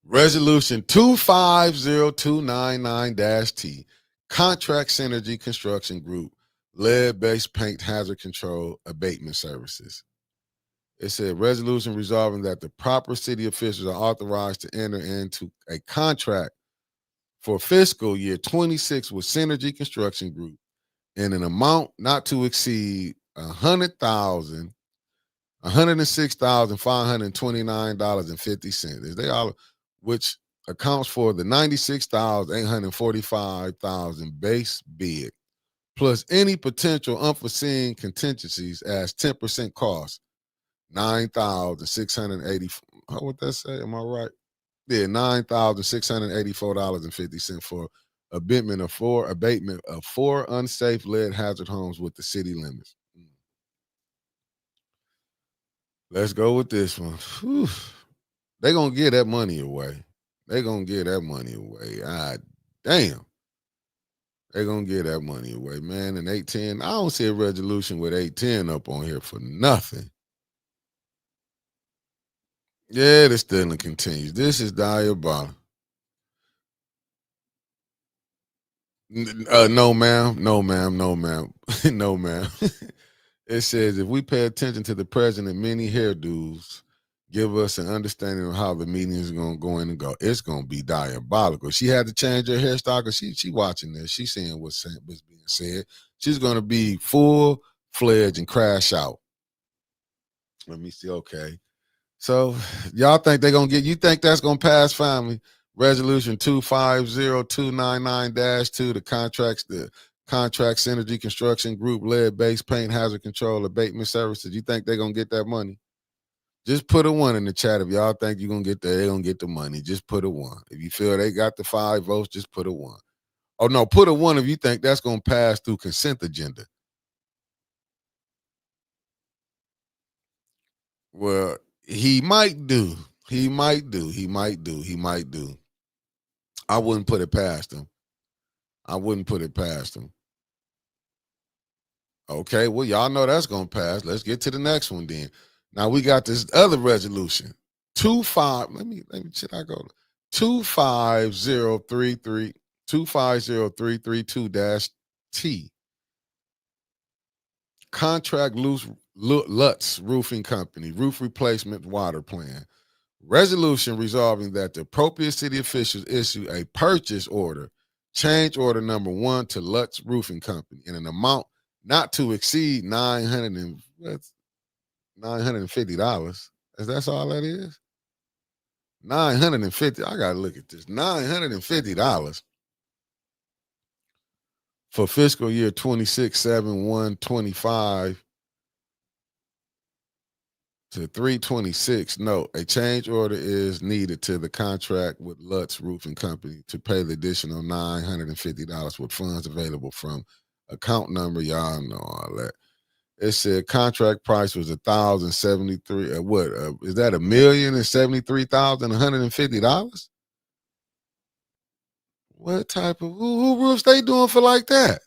Resolution 250299-T. Contract Synergy Construction Group, lead-based paint hazard control abatement services. It said resolution resolving that the proper city officials are authorized to enter into a contract for fiscal year 26 with Synergy Construction Group in an amount not to exceed $106,529.50. Is they all, which accounts for the $96,845 base bid, plus any potential unforeseen contingencies as 10% cost, 9,680. How would that say? Am I right? Yeah, $9,684.50 for abatement of four unsafe lead hazard homes with the city limits. Let's go with this one. Whew. They gonna give that money away. They gonna give that money away. Ah, damn. They gonna give that money away, man. And 810, I don't see a resolution with 810 up on here for nothing. Yeah, the stealing continues. This is diabolical. No, ma'am. No, ma'am. No, ma'am. No, ma'am. It says if we pay attention to the president, many hairdos give us an understanding of how the meeting is going to go in and go. It's going to be diabolical. She had to change her hairstyle because she watching this. She's seeing what's being said. She's going to be full fledged and crash out. Let me see. Okay. So y'all think they're going to you think that's going to pass, family? Resolution 250299-2, the Contract Synergy Construction Group, lead-based paint hazard control abatement services. You think they're going to get that money? Just put a 1 in the chat if y'all think you're going to get that. They're going to get the money. Just put a 1. If you feel they got the 5 votes, just put a 1. Oh, no, put a 1 if you think that's going to pass through consent agenda. Well, he might do. He might do. He might do. He might do. I wouldn't put it past him. I wouldn't put it past him. Okay, well, y'all know that's gonna pass. Let's get to the next one then. Now we got this other resolution. 25. Should I go? 25033 250-332-T. Contract Lutz Roofing Company, roof replacement water plan. Resolution resolving that the appropriate city officials issue a purchase order, change order number 1 to Lutz Roofing Company in an amount not to exceed $950. That's all that is? $950. I gotta look at this. $950 for fiscal year 26/7/1/25 to 326. No, a change order is needed to the contract with Lutz Roofing Company to pay the additional $950 with funds available from account number. Y'all know all that. It said contract price was $1,073. Is that $1,073,150? What type of who roofs they doing for like that?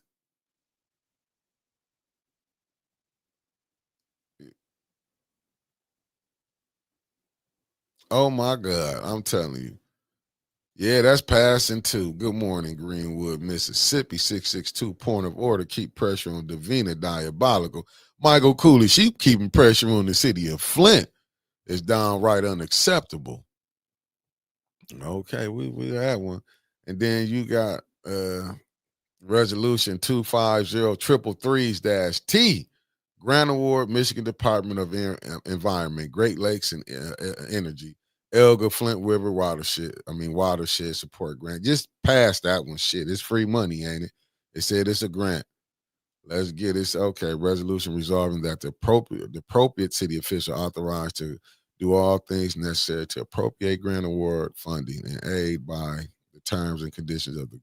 Oh my God, I'm telling you. Yeah, that's passing too. Good morning, Greenwood, Mississippi. 662, point of order. Keep pressure on Davina, diabolical. Michael Cooley, she keeping pressure on the city of Flint. It's downright unacceptable. Okay, we had one. And then you got resolution 250-333-T. Grant Award, Michigan Department of Environment, Great Lakes and Energy. Elga Flint River watershed support grant. Just pass that one. Shit, it's free money, ain't it? They said it's a grant. Let's get this. Okay, resolution resolving that the appropriate city official authorized to do all things necessary to appropriate grant award funding and aid by the terms and conditions of the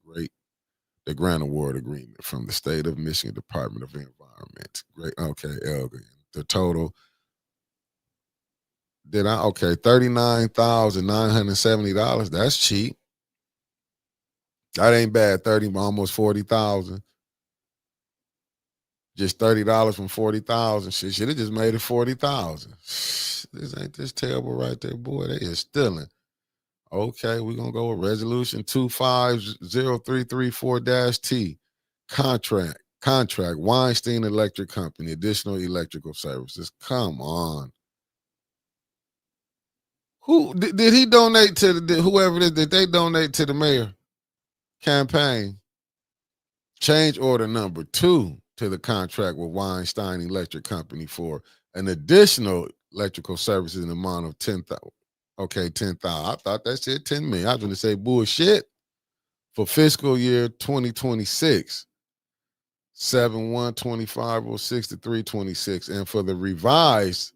grant award agreement from the state of Michigan Department of Environment. Great. Okay, Elga. the total. Did I? Okay, $39,970. That's cheap. That ain't bad. Almost 40,000. Just $30 from 40,000. Shit, should have just made it 40,000. This ain't this terrible right there, boy. They is stealing. Okay, we're gonna go with resolution 250334-T. Contract. Weinstein Electric Company, additional electrical services. Come on. Who did he donate to? Whoever it is, did they donate to the mayor campaign? Change order number 2 to the contract with Weinstein Electric Company for an additional electrical services in the amount of 10,000. Okay, 10,000. I thought that said 10 million. I was going to say bullshit. For fiscal year 2026, 7/1/25 to 3/26, and for the revised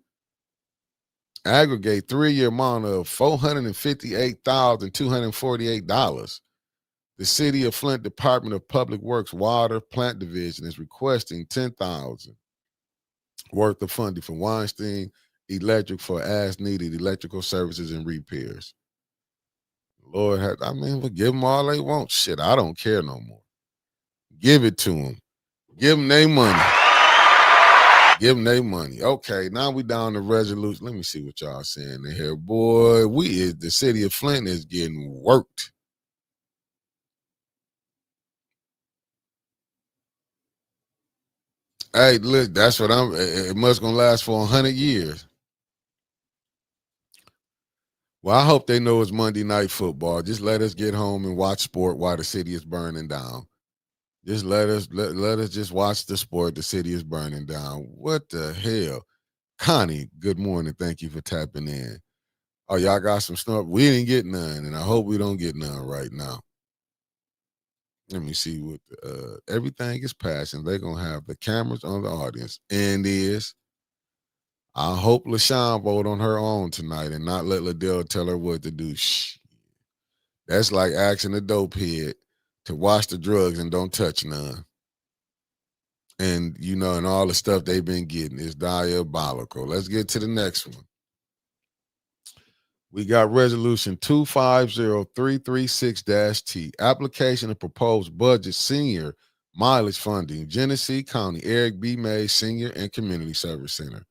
aggregate 3-year amount of $458,248. The City of Flint Department of Public Works Water Plant Division is requesting $10,000 worth of funding from Weinstein Electric for as-needed electrical services and repairs. Lord, we'll give them all they want. Shit, I don't care no more. Give it to them. Give them their money. Give them their money. Okay, now we down to resolution. Let me see what y'all saying in here. Boy, the City of Flint is getting worked. Hey, look, that's what it must gonna last for 100 years. Well, I hope they know it's Monday Night Football. Just let us get home and watch sport while the city is burning down. Just let us just watch the sport. The city is burning down. What the hell? Connie, good morning. Thank you for tapping in. Oh, y'all got some stuff? We didn't get none, and I hope we don't get none right now. Let me see what everything is passing. They're gonna have the cameras on the audience. And I hope LaShawn vote on her own tonight and not let Liddell tell her what to do. Shh. That's like asking a dope head to watch the drugs and don't touch none. And, and all the stuff they've been getting is diabolical. Let's get to the next one. We got resolution 250336-T. Application of proposed budget senior mileage funding, Genesee County, Eric B. Mays Senior and Community Service Center.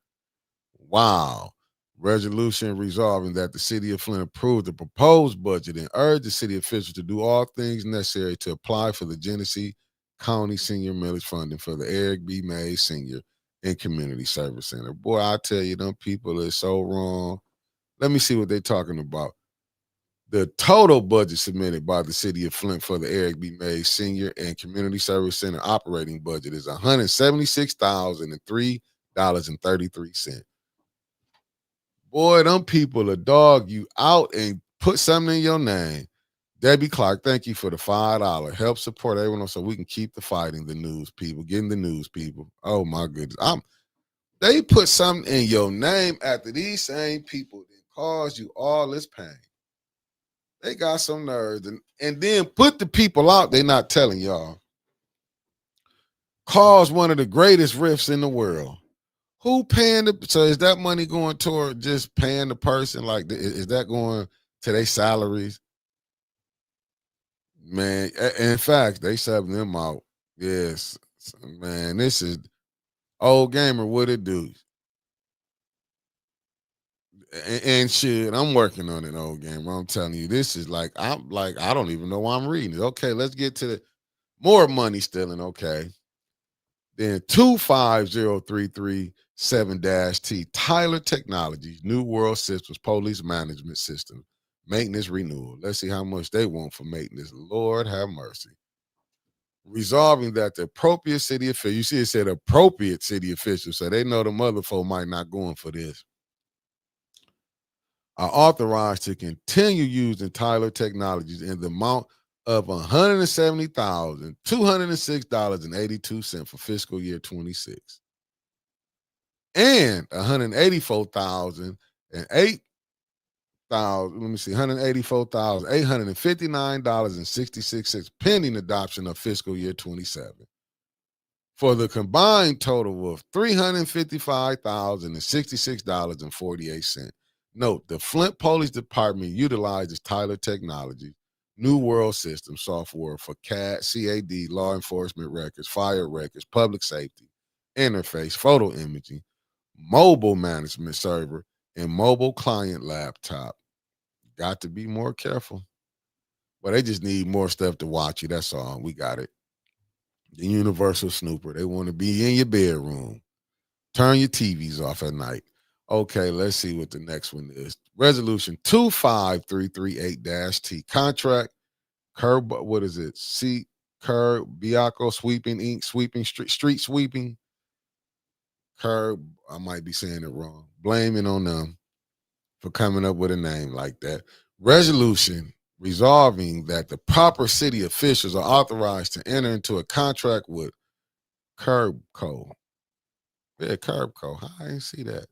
Wow. Resolution resolving that the city of Flint approved the proposed budget and urge the city officials to do all things necessary to apply for the Genesee County Senior Millage funding for the Eric B. Mays Senior and Community Service Center. Boy, I tell you, them people are so wrong. Let me see what they're talking about. The total budget submitted by the city of Flint for the Eric B. Mays Senior and Community Service Center operating budget is $176,003.33. Boy, them people will dog you out and put something in your name. Debbie Clark, thank you for the $5. Help support everyone so we can keep the fighting, the news people, getting the news people. Oh, my goodness. They put something in your name after these same people that cause you all this pain. They got some nerves. And then put the people out they not telling y'all. Cause one of the greatest rifts in the world. Who paying so is that money going toward just paying the person? Like, is that going to their salaries? Man, in fact, they subbing them out. Yes, man, this is old gamer. What it do? And shit, I'm working on it, old gamer. I'm telling you, this is I don't even know why I'm reading it. Okay, let's get to the more money stealing. Okay. Then 250337-T, Tyler Technologies, New World Systems, Police Management System, maintenance renewal. Let's see how much they want for maintenance. Lord have mercy. Resolving that the appropriate city official, you see it said appropriate city official, so they know the mother folk might not going for this, are authorized to continue using Tyler Technologies in the amount of $170,206.82 for fiscal year 26, and $184,859.66 pending adoption of fiscal year 27. for the combined total of $355,066.48. Note, the Flint Police Department utilizes Tyler Technologies, New World System software for CAD, law enforcement records, fire records, public safety, interface, photo imaging, mobile management server, and mobile client laptop. Got to be more careful. But they just need more stuff to watch you. That's all. We got it. The universal snooper. They want to be in your bedroom. Turn your TVs off at night. Okay, let's see what the next one is. Resolution 25338-T. Contract, curb, what is it? C, curb, Biaco, sweeping, ink, sweeping, street sweeping. Curb, I might be saying it wrong. Blaming on them for coming up with a name like that. Resolution resolving that the proper city officials are authorized to enter into a contract with Curbco. Yeah, Curbco. I didn't see that.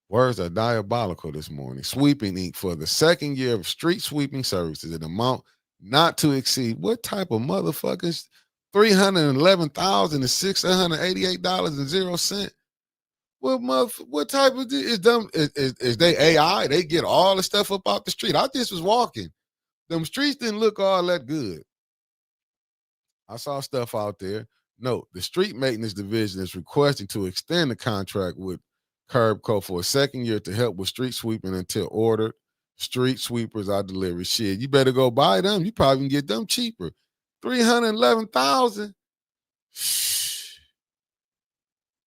Words are diabolical this morning. Sweeping Inc. for the second year of street sweeping services, an amount not to exceed what type of motherfuckers? $311,688.00. What type of is them? Is they AI? They get all the stuff up out the street. I just was walking. Them streets didn't look all that good. I saw stuff out there. Note, the street maintenance division is requesting to extend the contract with Curbco for a second year to help with street sweeping until ordered street sweepers are delivered. Shit, you better go buy them. You probably can get them cheaper. $311,000.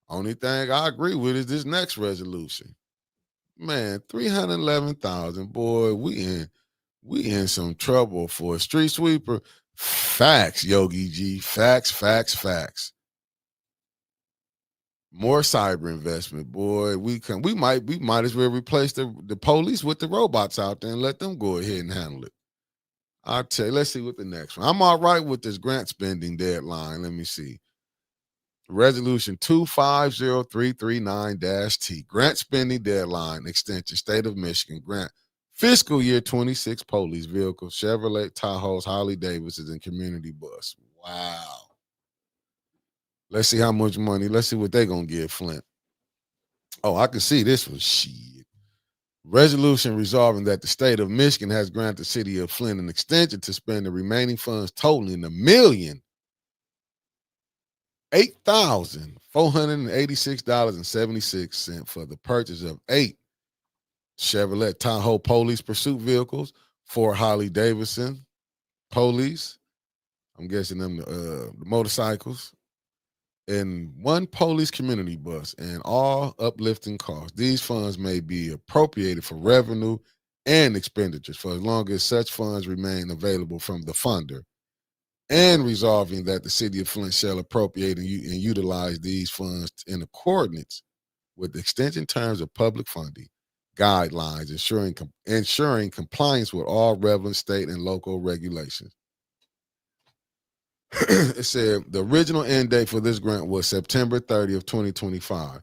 Only thing I agree with is this next resolution. Man, 311,000. Boy, we in some trouble for a street sweeper. Facts, Yogi G. Facts. More cyber investment, boy. We might as well replace the police with the robots out there and let them go ahead and handle it. I'll tell you, let's see what the next one. I'm all right with this grant spending deadline. Let me see. Resolution 250339-T. Grant spending deadline extension. State of Michigan grant. Fiscal year 26 police vehicles, Chevrolet Tahoes, Harley Davidsons, and community bus. Wow. Let's see how much money. Let's see what they're going to give Flint. Oh, I can see this one. Shit. Resolution resolving that the state of Michigan has granted the city of Flint an extension to spend the remaining funds totaling $1,008,486.76 for the purchase of 8 Chevrolet Tahoe police pursuit vehicles, 4 Harley Davidson police, I'm guessing them the motorcycles, and 1 police community bus, and all uplifting costs. These funds may be appropriated for revenue and expenditures for as long as such funds remain available from the funder, and resolving that the city of Flint shall appropriate and utilize these funds in accordance with the extension terms of public funding guidelines, ensuring compliance with all relevant state and local regulations. It said the original end date for this grant was September 30th, 2025.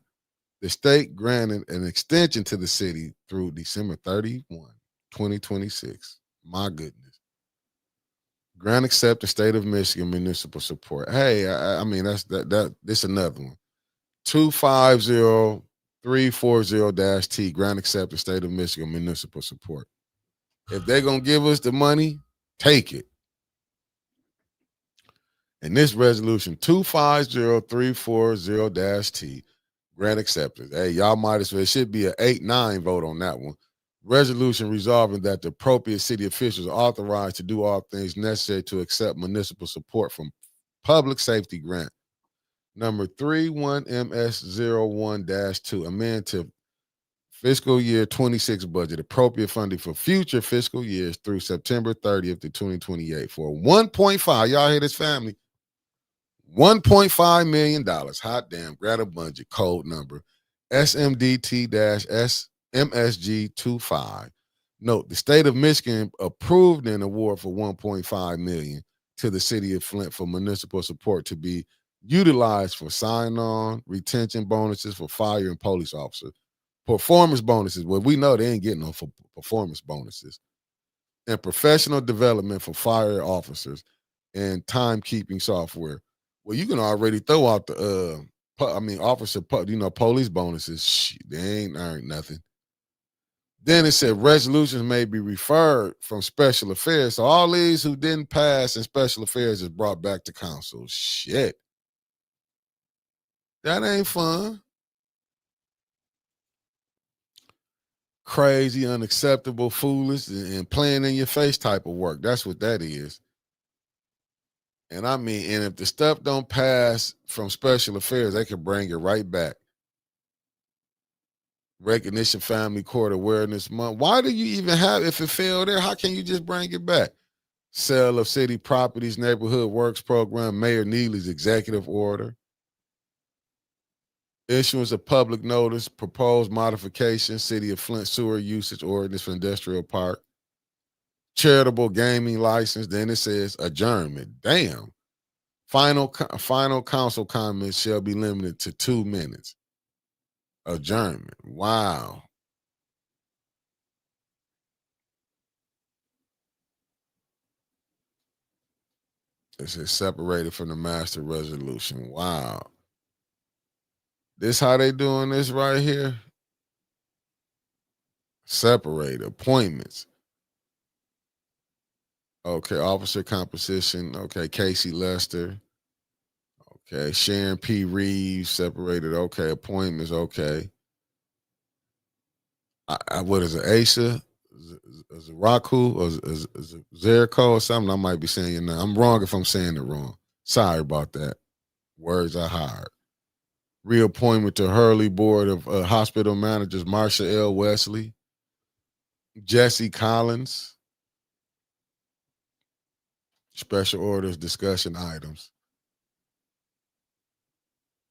The state granted an extension to the city through December 31, 2026. My goodness. Grant accepted state of Michigan municipal support. Hey, I mean that's this another one. 250340-T. Grant accepted state of Michigan municipal support. If they're gonna give us the money, take it. And this resolution 250340-T. Grant accepted. Hey, y'all might as well. It should be an 8-9 vote on that one. Resolution resolving that the appropriate city officials are authorized to do all things necessary to accept municipal support from public safety grant number 31MS01-2, amend to fiscal year 26 budget, appropriate funding for future fiscal years through September 30th to 2028 for 1.5. Y'all hear this, family? $1.5 million. Hot damn, grab a budget, code number SMDT-MSG25. Note, the state of Michigan approved an award for $1.5 million to the city of Flint for municipal support to be utilized for sign-on, retention bonuses for fire and police officers, performance bonuses. Well, we know they ain't getting no for performance bonuses, and professional development for fire officers and timekeeping software. Well, you can already throw out the officer, police bonuses. They ain't earned nothing. Then it said resolutions may be referred from special affairs. So all these who didn't pass in special affairs is brought back to council. Shit. That ain't fun. Crazy, unacceptable, foolish, and playing in your face type of work. That's what that is. And and if the stuff don't pass from special affairs, they can bring it right back. Recognition Family Court Awareness Month. Why do you even if it failed there, how can you just bring it back? Sale of city properties, neighborhood works program, Mayor Neely's executive order. Issuance of public notice, proposed modification, City of Flint sewer usage ordinance for industrial park. Charitable gaming license. Then it says adjournment. Damn. Final council comments shall be limited to 2 minutes. Adjournment. Wow. It says separated from the master resolution. Wow. This how they doing this right here? Separate appointments. Okay, officer composition. Okay, Casey Lester. Okay, Sharon P. Reeves separated. Okay, appointments. Okay. What is it? Asa Zaraku or Zericho or something? I might be saying your name. I'm wrong if I'm saying it wrong. Sorry about that. Words are hard. Reappointment to Hurley Board of Hospital Managers, Marsha L. Wesley, Jesse Collins. Special orders, discussion items.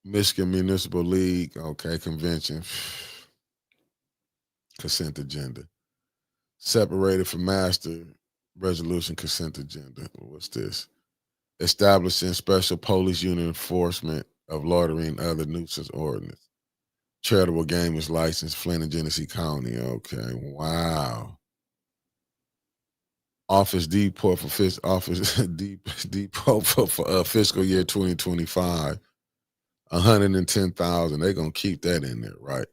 Michigan Municipal League, okay, convention. Consent agenda. Separated from master resolution consent agenda. What's this? Establishing special police unit enforcement of loitering and other nuisance ordinance. Charitable gamers license, Flint and Genesee County. Okay, wow. Office depot for fiscal year 2025. 110,000. They're gonna keep that in there, right?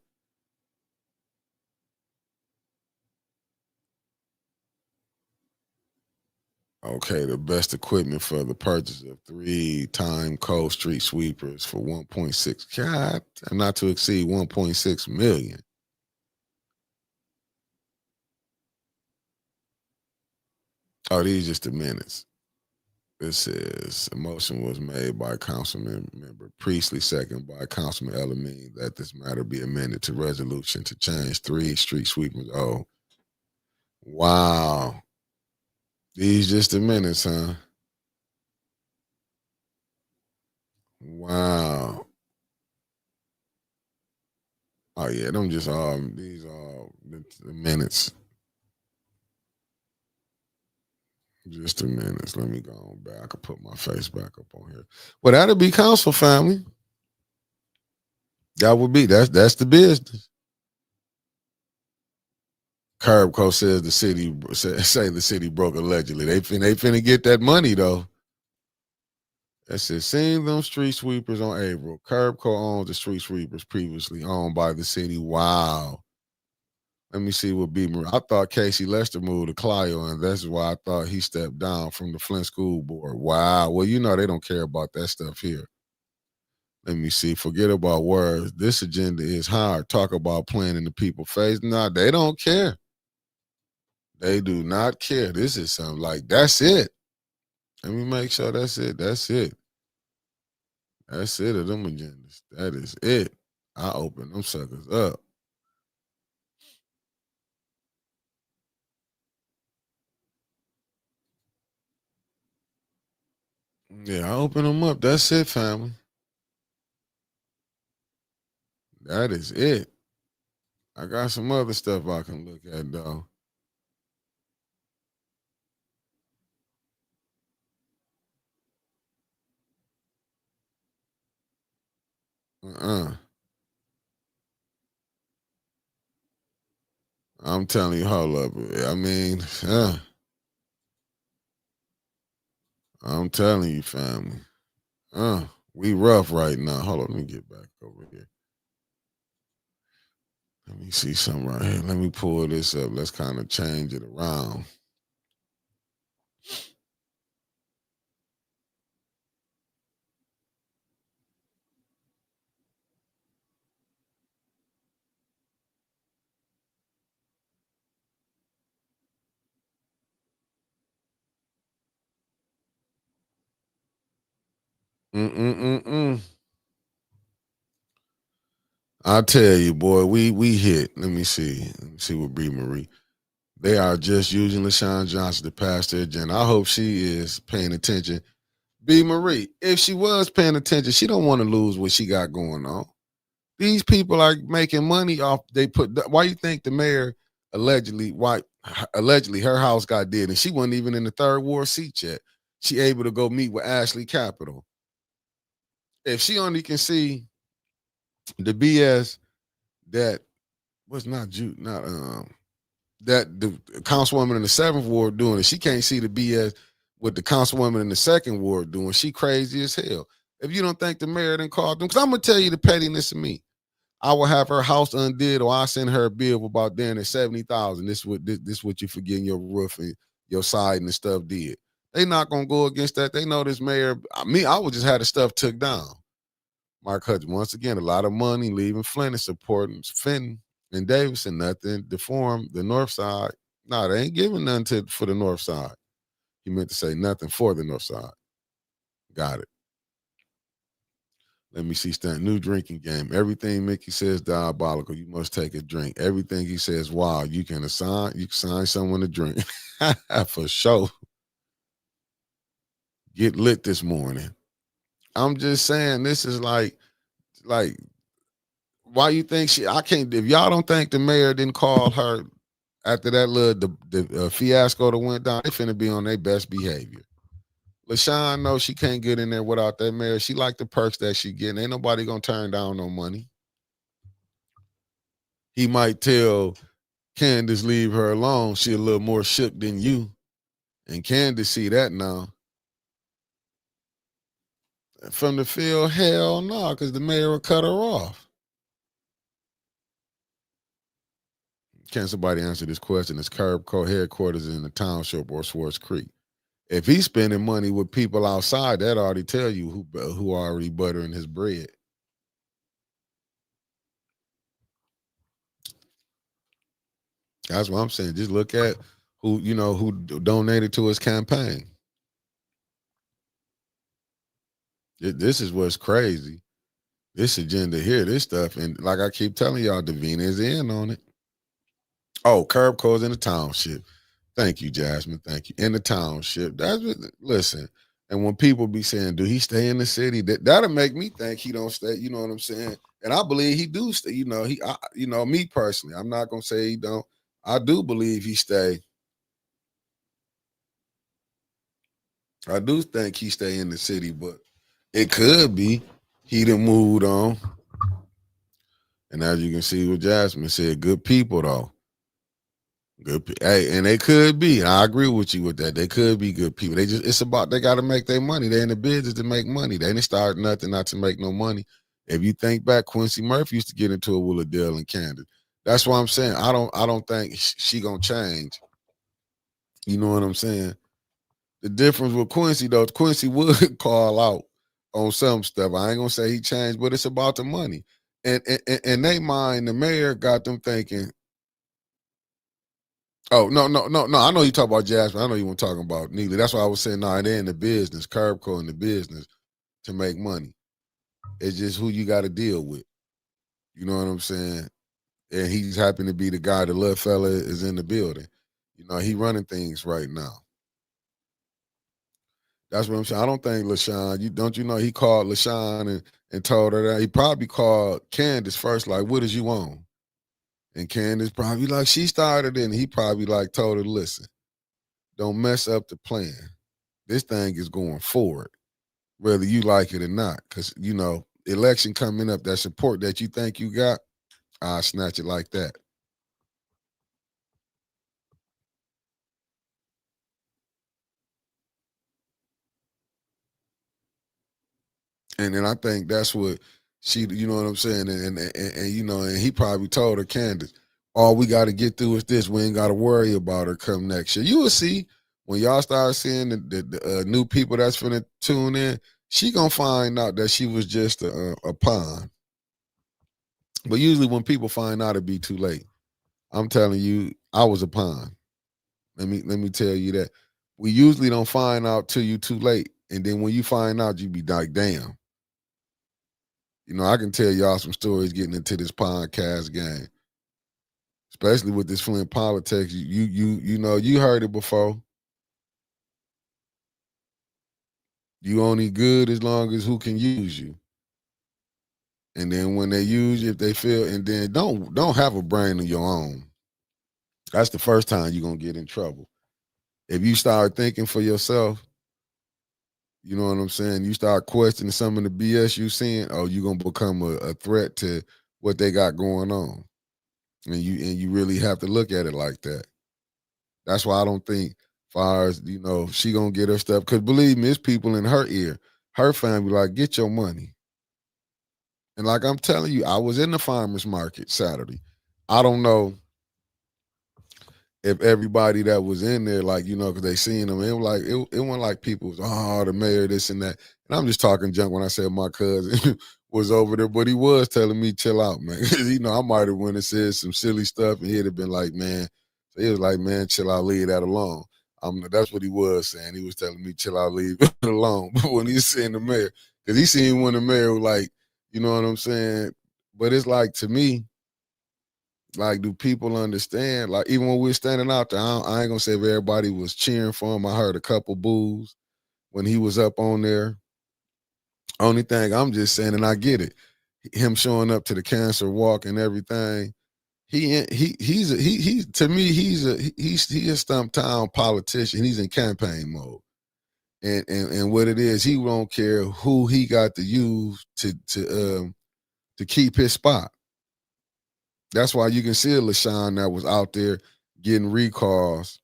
Okay, the best equipment for the purchase of 3-time cold street sweepers for 1.6. God, not to exceed 1.6 million. Oh, these just the minutes. It says a motion was made by Councilman Member Priestley, second by Councilman Elamine, that this matter be amended to resolution to change 3 street sweepers. Oh, wow. These just the minutes, huh? Wow. Oh yeah, them just all these all the minutes. Just the minutes. Let me go on back. I can put my face back up on here. Well, that'll be council family. That would be that's the business. Curbco says the city say the city broke allegedly. They finna get that money though. That says seeing them street sweepers on April. Curbco owns the street sweepers previously owned by the city. Wow. Let me see what Beamer. I thought Casey Lester moved to Clio, and that's why I thought he stepped down from the Flint School Board. Wow. Well, they don't care about that stuff here. Let me see. Forget about words. This agenda is hard. Talk about playing in the people's face. No, they don't care. They do not care. This is something like that's it. Let me make sure that's it. That's it. That's it of them agendas. That is it. I open them suckers up. Yeah, I open them up. That's it, family. That is it. I got some other stuff I can look at though. Uh-uh. I'm telling you, hold up. I'm telling you, family. Uh, we rough right now. Hold on, let me get back over here. Let me see something right here. Let me pull this up. Let's kind of change it around. Mm-mm-mm-mm. I tell you, boy, we hit. Let me see. Let me see what B Marie. They are just using LaShawn Johnson to pass their agenda. I hope she is paying attention. B Marie, if she was paying attention, she don't want to lose what she got going on. These people are making money off. They put. Why you think the mayor allegedly her house got did, and she wasn't even in the third ward seat yet. She able to go meet with Ashley Capital. If she only can see the BS that was not that the councilwoman in the seventh ward doing it, she can't see the BS what the councilwoman in the second ward doing. She crazy as hell. If you don't think the mayor didn't call them, because I'm gonna tell you the pettiness of me. I will have her house undid, or I send her a bill of about damn at 70,000. This what you forgetting your roof and your siding and stuff did. They not gonna go against that. They know this mayor. I would just have the stuff took down. Mark Hudson, once again, a lot of money leaving Flint and supporting Fenton and Davidson. Nothing to form the North Side. No, they ain't giving nothing for the North Side. He meant to say nothing for the North Side. Got it. Let me see, Stan. New drinking game. Everything Mickey says diabolical. You must take a drink. Everything he says, wow, you can assign someone to drink. For sure. Get lit this morning. I'm just saying, this is like, why you think I can't, if y'all don't think the mayor didn't call her after that little, the fiasco that went down, they finna be on their best behavior. LaShawn knows she can't get in there without that mayor. She like the perks that she getting. Ain't nobody gonna turn down no money. He might tell Candace leave her alone. She a little more shook than you. And Candace see that now. From the field, hell no, because the mayor will cut her off. Can somebody answer this question? Is Curb Co headquarters in the township or Swartz Creek? If he's spending money with people outside, that already tell you who already buttering his bread. That's what I'm saying. Just look at who donated to his campaign. This is what's crazy. This agenda here, this stuff, and like I keep telling y'all, Davina is in on it. Oh, Curb Co's in the township. Thank you, Jasmine. Thank you. In the township. Listen. And when people be saying, "Do he stay in the city?" That'll make me think he don't stay. You know what I'm saying? And I believe he do stay. Me personally, I'm not gonna say he don't. I do believe he stay. I do think he stay in the city, but it could be he done moved on. And as you can see, what Jasmine said, good people though. Hey, and they could be. I agree with you with that. They could be good people. They got to make their money. They in the business to make money. They didn't start nothing not to make no money. If you think back, Quincy Murphy used to get into it with Adele and Candace. That's why I'm saying I don't think she gonna change. You know what I'm saying? The difference with Quincy though, Quincy would call out on some stuff. I ain't gonna say he changed, but it's about the money. And they mind the mayor got them thinking. Oh no! I know you talk about Jasmine. I know you weren't talking about Neely. That's why I was saying, nah, they're in the business. Curb Co in the business to make money. It's just who you got to deal with. You know what I'm saying? And he's happy to be the guy. The little fella is in the building. He running things right now. That's what I'm saying. I don't think LaShawn. You know he called LaShawn and told her that he probably called Candace first. Like, what is you on? And Candace probably like she started it, and he probably like told her, listen, don't mess up the plan. This thing is going forward, whether you like it or not. Because, election coming up, that support that you think you got, I'll snatch it like that. And I think that's what she, you know what I'm saying, and you know, and he probably told her, Candace, all we got to get through is this. We ain't got to worry about her come next year. You will see when y'all start seeing the new people that's finna tune in. She gonna find out that she was just a pawn. But usually when people find out, it be too late. I'm telling you, I was a pawn. Let me tell you that. We usually don't find out till you too late, and then when you find out, you be like, damn. You know, I can tell y'all some stories getting into this podcast game, especially with this Flint politics. You know, you heard it before. You only good as long as who can use you. And then when they use you, if they feel, and then don't have a brain of your own. That's the first time you're gonna get in trouble. If you start thinking for yourself, you know what I'm saying? You start questioning some of the BS you seeing, oh, you're gonna become a threat to what they got going on. And you really have to look at it like that. That's why I don't think far as, you know, she gonna get her stuff. Cause believe me, it's people in her ear, her family like, get your money. And like I'm telling you, I was in the farmer's market Saturday. I don't know if everybody that was in there, like, you know, because they seen them, it was like it wasn't like people was, oh, the mayor, this and that. And I'm just talking junk when I said my cousin was over there, but he was telling me chill out, man. You know, I might have went and said some silly stuff, and he'd have been like, man. So he was like, man, chill out, leave that alone. That's what he was saying. He was telling me chill out, leave it alone. But when he's seeing the mayor, because he seen when the mayor was like, you know what I'm saying. But it's like, to me, like, do people understand? Like, even when we are standing out there, I ain't gonna say if everybody was cheering for him. I heard a couple boos when he was up on there. Only thing I'm just saying, and I get it, him showing up to the cancer walk and everything. He's to me he's a Stumptown politician. He's in campaign mode, and what it is, he don't care who he got to use to keep his spot. That's why you can see a LaShawn that was out there getting recalls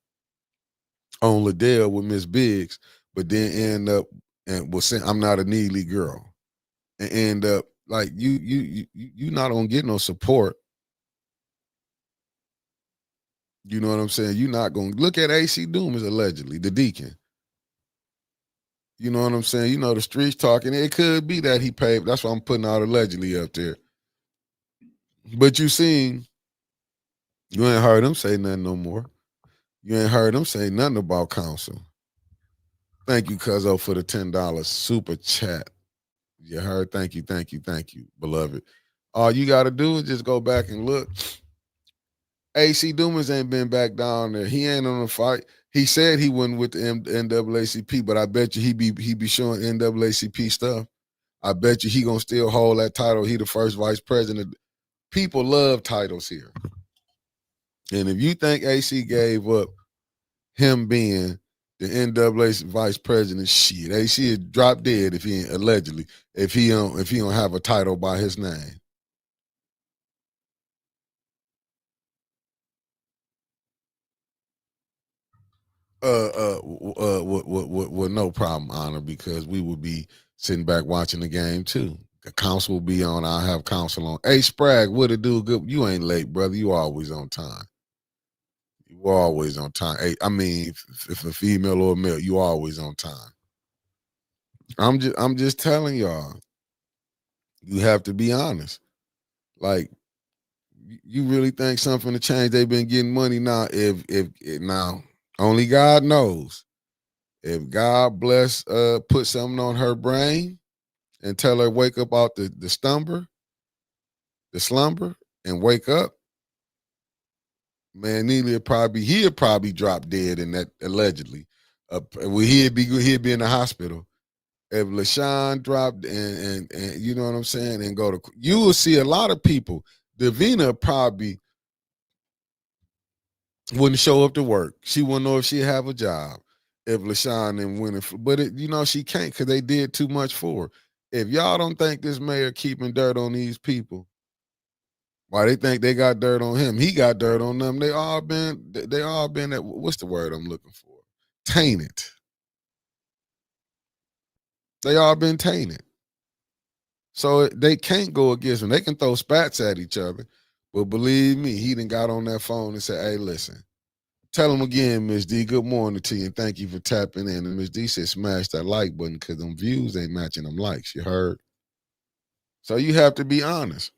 on Liddell with Miss Biggs, but then end up and was saying, I'm not a needy girl. And end up like you not gonna get no support. You know what I'm saying? You're not gonna look at AC Doomas allegedly, the deacon. You know what I'm saying? You know, the streets talking. It could be that he paid. That's why I'm putting out allegedly up there. But you ain't heard him say nothing no more. You ain't heard him say nothing about counsel. Thank you, Cuzzo, for the $10 super chat. You heard? Thank you, beloved. All you got to do is just go back and look. AC Dumas ain't been back down there. He ain't on the fight. He said he wouldn't with the NAACP, but I bet you he be showing NAACP stuff. I bet you he gonna still hold that title. He the first vice president. People love titles here. And if you think AC gave up him being the NAACP vice president, shit, AC is drop dead if he ain't, allegedly, if he don't have a title by his name. With no problem, Honor, because we would be sitting back watching the game too. The council will be on. I'll have council on. Hey, Spragg, what it do? Good. You ain't late, brother. You always on time. You always on time. Hey, I mean, if a female or a male, you always on time. I'm just telling y'all. You have to be honest. Like, you really think something to change? They've been getting money now. If now, only God knows. If God bless, put something on her brain and tell her wake up out the slumber, and wake up, man, he'd probably drop dead in that allegedly. Well, he'd be in the hospital. If LaShawn dropped and you know what I'm saying, and go to, you will see a lot of people. Davina probably wouldn't show up to work. She wouldn't know if she'd have a job if LaShawn and winning. But she can't because they did too much for her. If y'all don't think this mayor keeping dirt on these people, why they think they got dirt on him? He got dirt on them. They all been at, what's the word I'm looking for? Tainted. They all been tainted. So they can't go against them. They can throw spats at each other. But believe me, he done got on that phone and said, hey, listen, tell him again, Miss D, good morning to you and thank you for tapping in. And Miss D said, smash that like button because them views ain't matching them likes. You heard? So you have to be honest.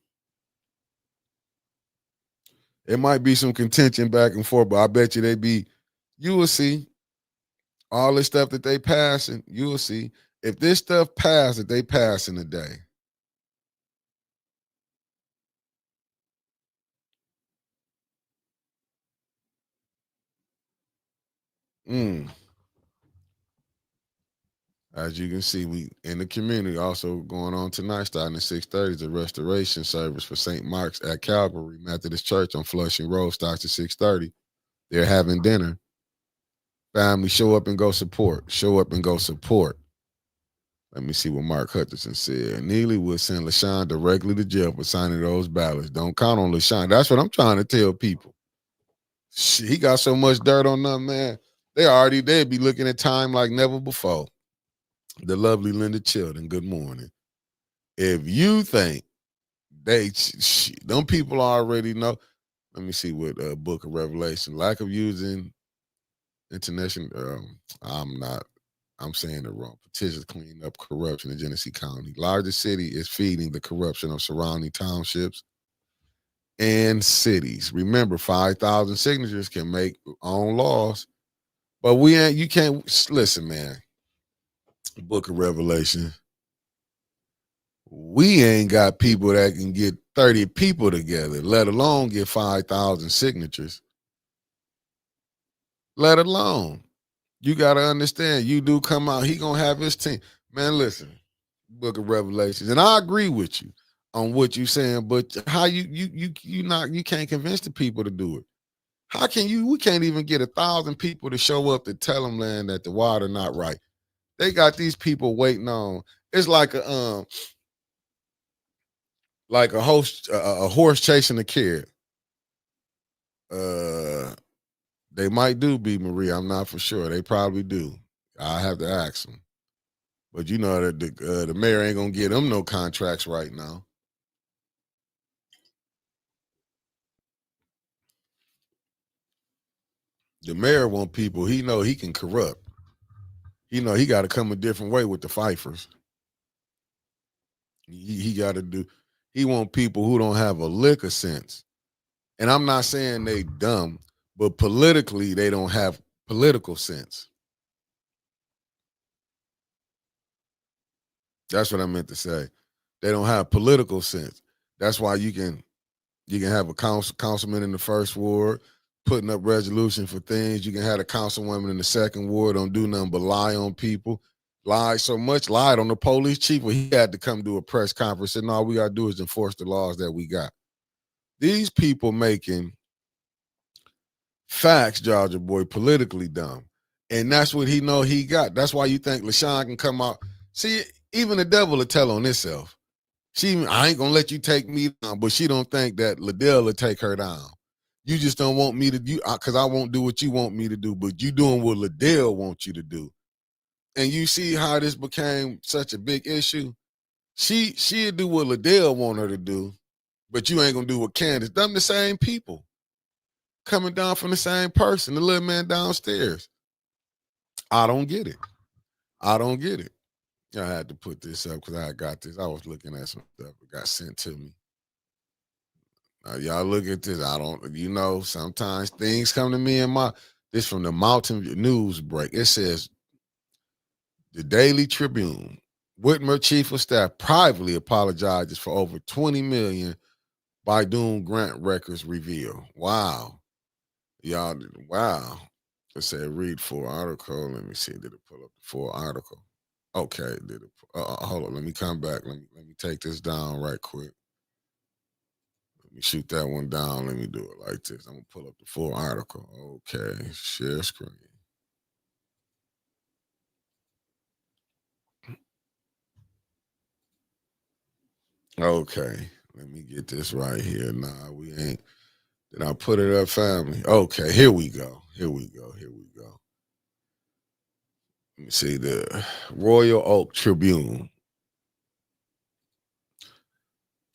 It might be some contention back and forth, but I bet you you will see all this stuff that they passing, you will see. If this stuff passed that they passing today, mm, as you can see, we in the community also going on tonight, starting at 6:30, the restoration service for St. Mark's at Calvary Methodist Church on Flushing Road starts at 6:30. They're having dinner. Family, show up and go support. Show up and go support. Let me see what Mark Hutchinson said. Neely will send LaShawn directly to jail for signing those ballots. Don't count on LaShawn. That's what I'm trying to tell people. Shit, he got so much dirt on them, man. They'd be looking at time like never before. The lovely Linda Chilton, good morning. If you think them people already know, let me see what Book of Revelation, lack of using international, I'm saying it wrong. Petitions clean up corruption in Genesee County. Largest city is feeding the corruption of surrounding townships and cities. Remember, 5,000 signatures can make own laws, but you can't, listen, man. Book of Revelation. We ain't got people that can get 30 people together, let alone get 5,000 signatures. Let alone. You got to understand, you do come out, he going to have his team. Man, listen, Book of Revelations. And I agree with you on what you saying, but how you can't convince the people to do it. How can we can't even get 1,000 people to show up to tell them, land, that the water not right. They got these people waiting on. It's like a horse chasing a kid. They might do, be Marie. I'm not for sure. They probably do. I have to ask them. But you know that the mayor ain't gonna get them no contracts right now. The mayor want people. He know he can corrupt. He know he got to come a different way with the fifers. He got to do. He want people who don't have a lick of sense. And I'm not saying they dumb, but politically they don't have political sense. That's what I meant to say. They don't have political sense. That's why you can have a councilman in the first ward putting up resolution for things. You can have a councilwoman in the second ward don't do nothing but lie on people. Lied so much, lied on the police chief where he had to come do a press conference and all we gotta do is enforce the laws that we got. These people making facts, Georgia boy, politically dumb. And that's what he know he got. That's why you think LaShawn can come out. See, even the devil will tell on itself. I ain't gonna let you take me down, but she don't think that Liddell will take her down. You just don't want me to do because I won't do what you want me to do, but you doing what Liddell wants you to do. And you see how this became such a big issue. She'll do what Liddell want her to do, but you ain't gonna do what Candace. Them the same people coming down from the same person, the little man downstairs. I don't get it. I don't get it. I had to put this up because I got this. I was looking at some stuff that got sent to me. Y'all look at this. I don't, sometimes things come to me in this from the Mountain News break. It says, the Daily Tribune, Whitmer chief of staff privately apologizes for over 20 million by Doom grant records reveal. Wow. Y'all, wow. It said read full article. Let me see. Did it pull up the full article? Okay. Did it? Hold on. Let me come back. Let me take this down right quick. Let me shoot that one down. Let me do it like this. I'm gonna pull up the full article. Okay. Share screen. Okay. Let me get this right here. Nah, we ain't. Did I put it up, family? Okay. Here we go. Here we go. Here we go. Let me see the Royal Oak Tribune.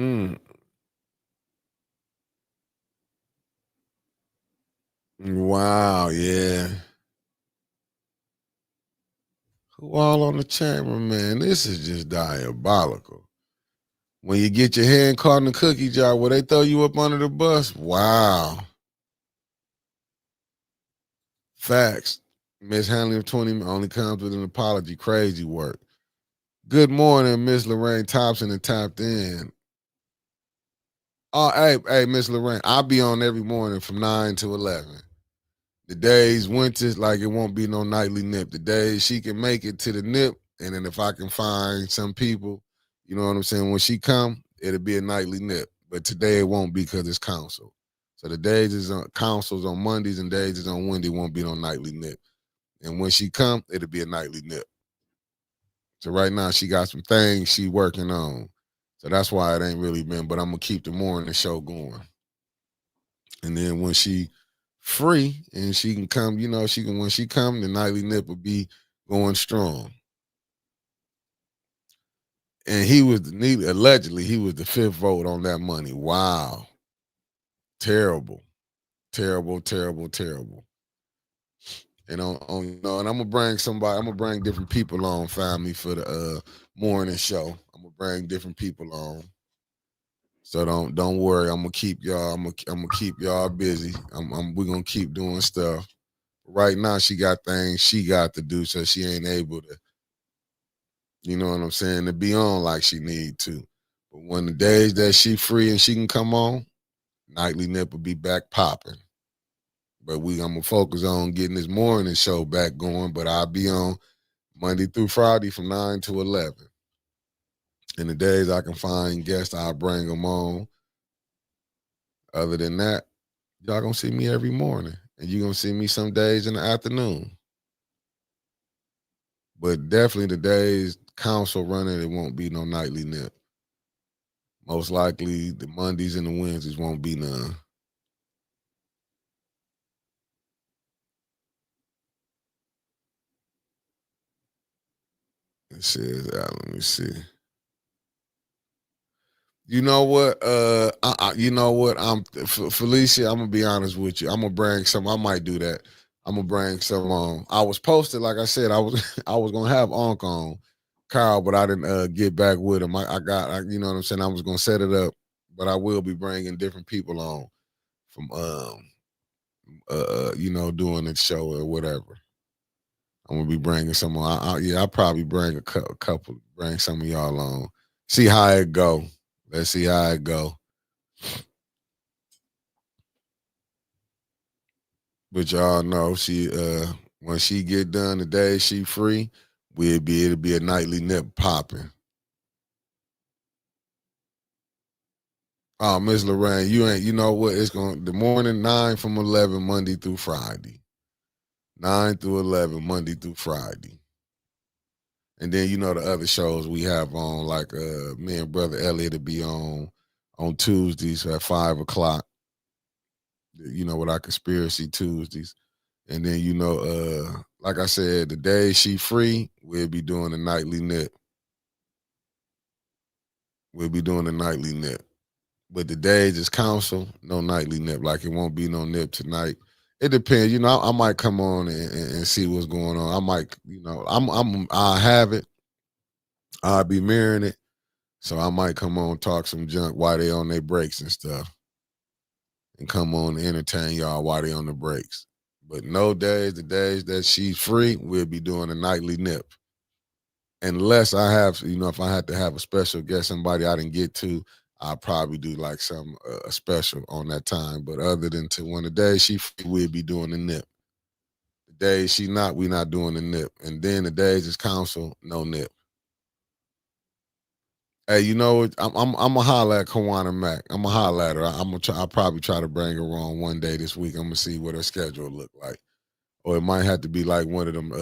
Mm. Wow, yeah. Who all on the chamber, man? This is just diabolical. When you get your hand caught in the cookie jar, will they throw you up under the bus? Wow. Facts. Mishandling of 20 only comes with an apology. Crazy work. Good morning, Miss Lorraine Thompson and tapped in. Oh, hey, Miss Lorraine, I'll be on every morning from 9 to 11. The days winters, like it won't be no nightly nip. The days she can make it to the nip, and then if I can find some people, you know what I'm saying, when she come, it'll be a nightly nip. But today it won't be because it's council. So the days is on councils on Mondays and days is on Wednesday won't be no nightly nip. And when she come, it'll be a nightly nip. So right now she got some things she working on. So that's why it ain't really been, but I'm gonna keep the morning show going. And then when she free and she can come, she can when she come, the nightly nip will be going strong. And allegedly he was the fifth vote on that money. Wow. Terrible. Terrible, terrible, terrible. And and I'm gonna bring different people on, family, for the morning show. I'm gonna bring different people on. So don't worry. I'm gonna keep y'all. I'm gonna keep y'all busy. We're gonna keep doing stuff. Right now, she got things she got to do, so she ain't able to. You know what I'm saying? To be on like she need to. But when the days that she free and she can come on, nightly nip will be back popping. But I'm gonna focus on getting this morning show back going. But I'll be on Monday through Friday from 9 to 11. And the days I can find guests, I'll bring them on. Other than that, y'all gonna see me every morning. And you're gonna see me some days in the afternoon. But definitely the days council running, it won't be no nightly nip. Most likely the Mondays and the Wednesdays won't be none. It says, let me see. You know what? You know what? Felicia. I'm gonna be honest with you. I'm gonna bring some. I might do that. I'm gonna bring some on. I was posted, like I said, I was I was gonna have Onk on Kyle, but I didn't get back with him. You know what I'm saying. I was gonna set it up, but I will be bringing different people on from doing the show or whatever. I'm gonna be bringing some on. I'll probably bring a couple, bring some of y'all on. See how it go. Let's see how it go. But y'all know she when she get done today, she free. It'll be a nightly nip popping. Oh, Miss Lorraine, you know what? It's going the morning 9 from 11 Monday through Friday. 9 through 11 Monday through Friday. And then the other shows we have on, like me and Brother Elliot to be on Tuesdays at 5 o'clock. With our conspiracy Tuesdays. And then like I said, the day she free, we'll be doing a nightly nip. We'll be doing a nightly nip. But the days is council, no nightly nip. Like it won't be no nip tonight. It depends. I might come on and see what's going on. I might, I'll have it. I'll be mirroring it. So I might come on talk some junk while they on their breaks and stuff. And come on and entertain y'all while they on the breaks. But no days, the days that she's free, we'll be doing a nightly nip. Unless I have, if I had to have a special guest, somebody I didn't get to, I'll probably do like some a special on that time. But other than to when the day she free, we'll be doing the nip. The days she not, we not doing the nip. And then the days is council, no nip. Hey, you know what? I'm gonna holler at Kawana Mac. I'm gonna holler at her. I'll probably try to bring her on one day this week. I'm gonna see what her schedule look like. Or it might have to be like one of them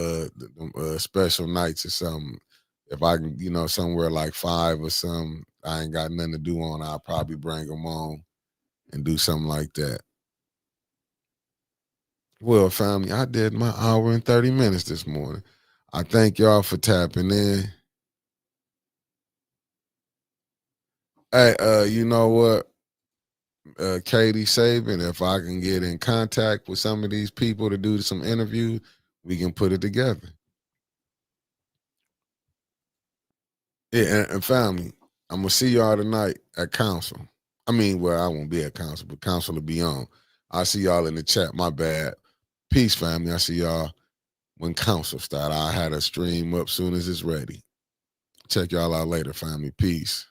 special nights or something. If I can, somewhere like 5 or something, I ain't got nothing to do on, I'll probably bring them on and do something like that. Well, family, I did my hour and 30 minutes this morning. I thank y'all for tapping in. Hey, you know what? Katie Saban, if I can get in contact with some of these people to do some interviews, we can put it together. Yeah, and family, I'm gonna see y'all tonight at council. I mean, well, I won't be at council, but council will be on. I'll see y'all in the chat. My bad. Peace, family. I see y'all when council start. I had a stream up soon as it's ready. Check y'all out later, family. Peace.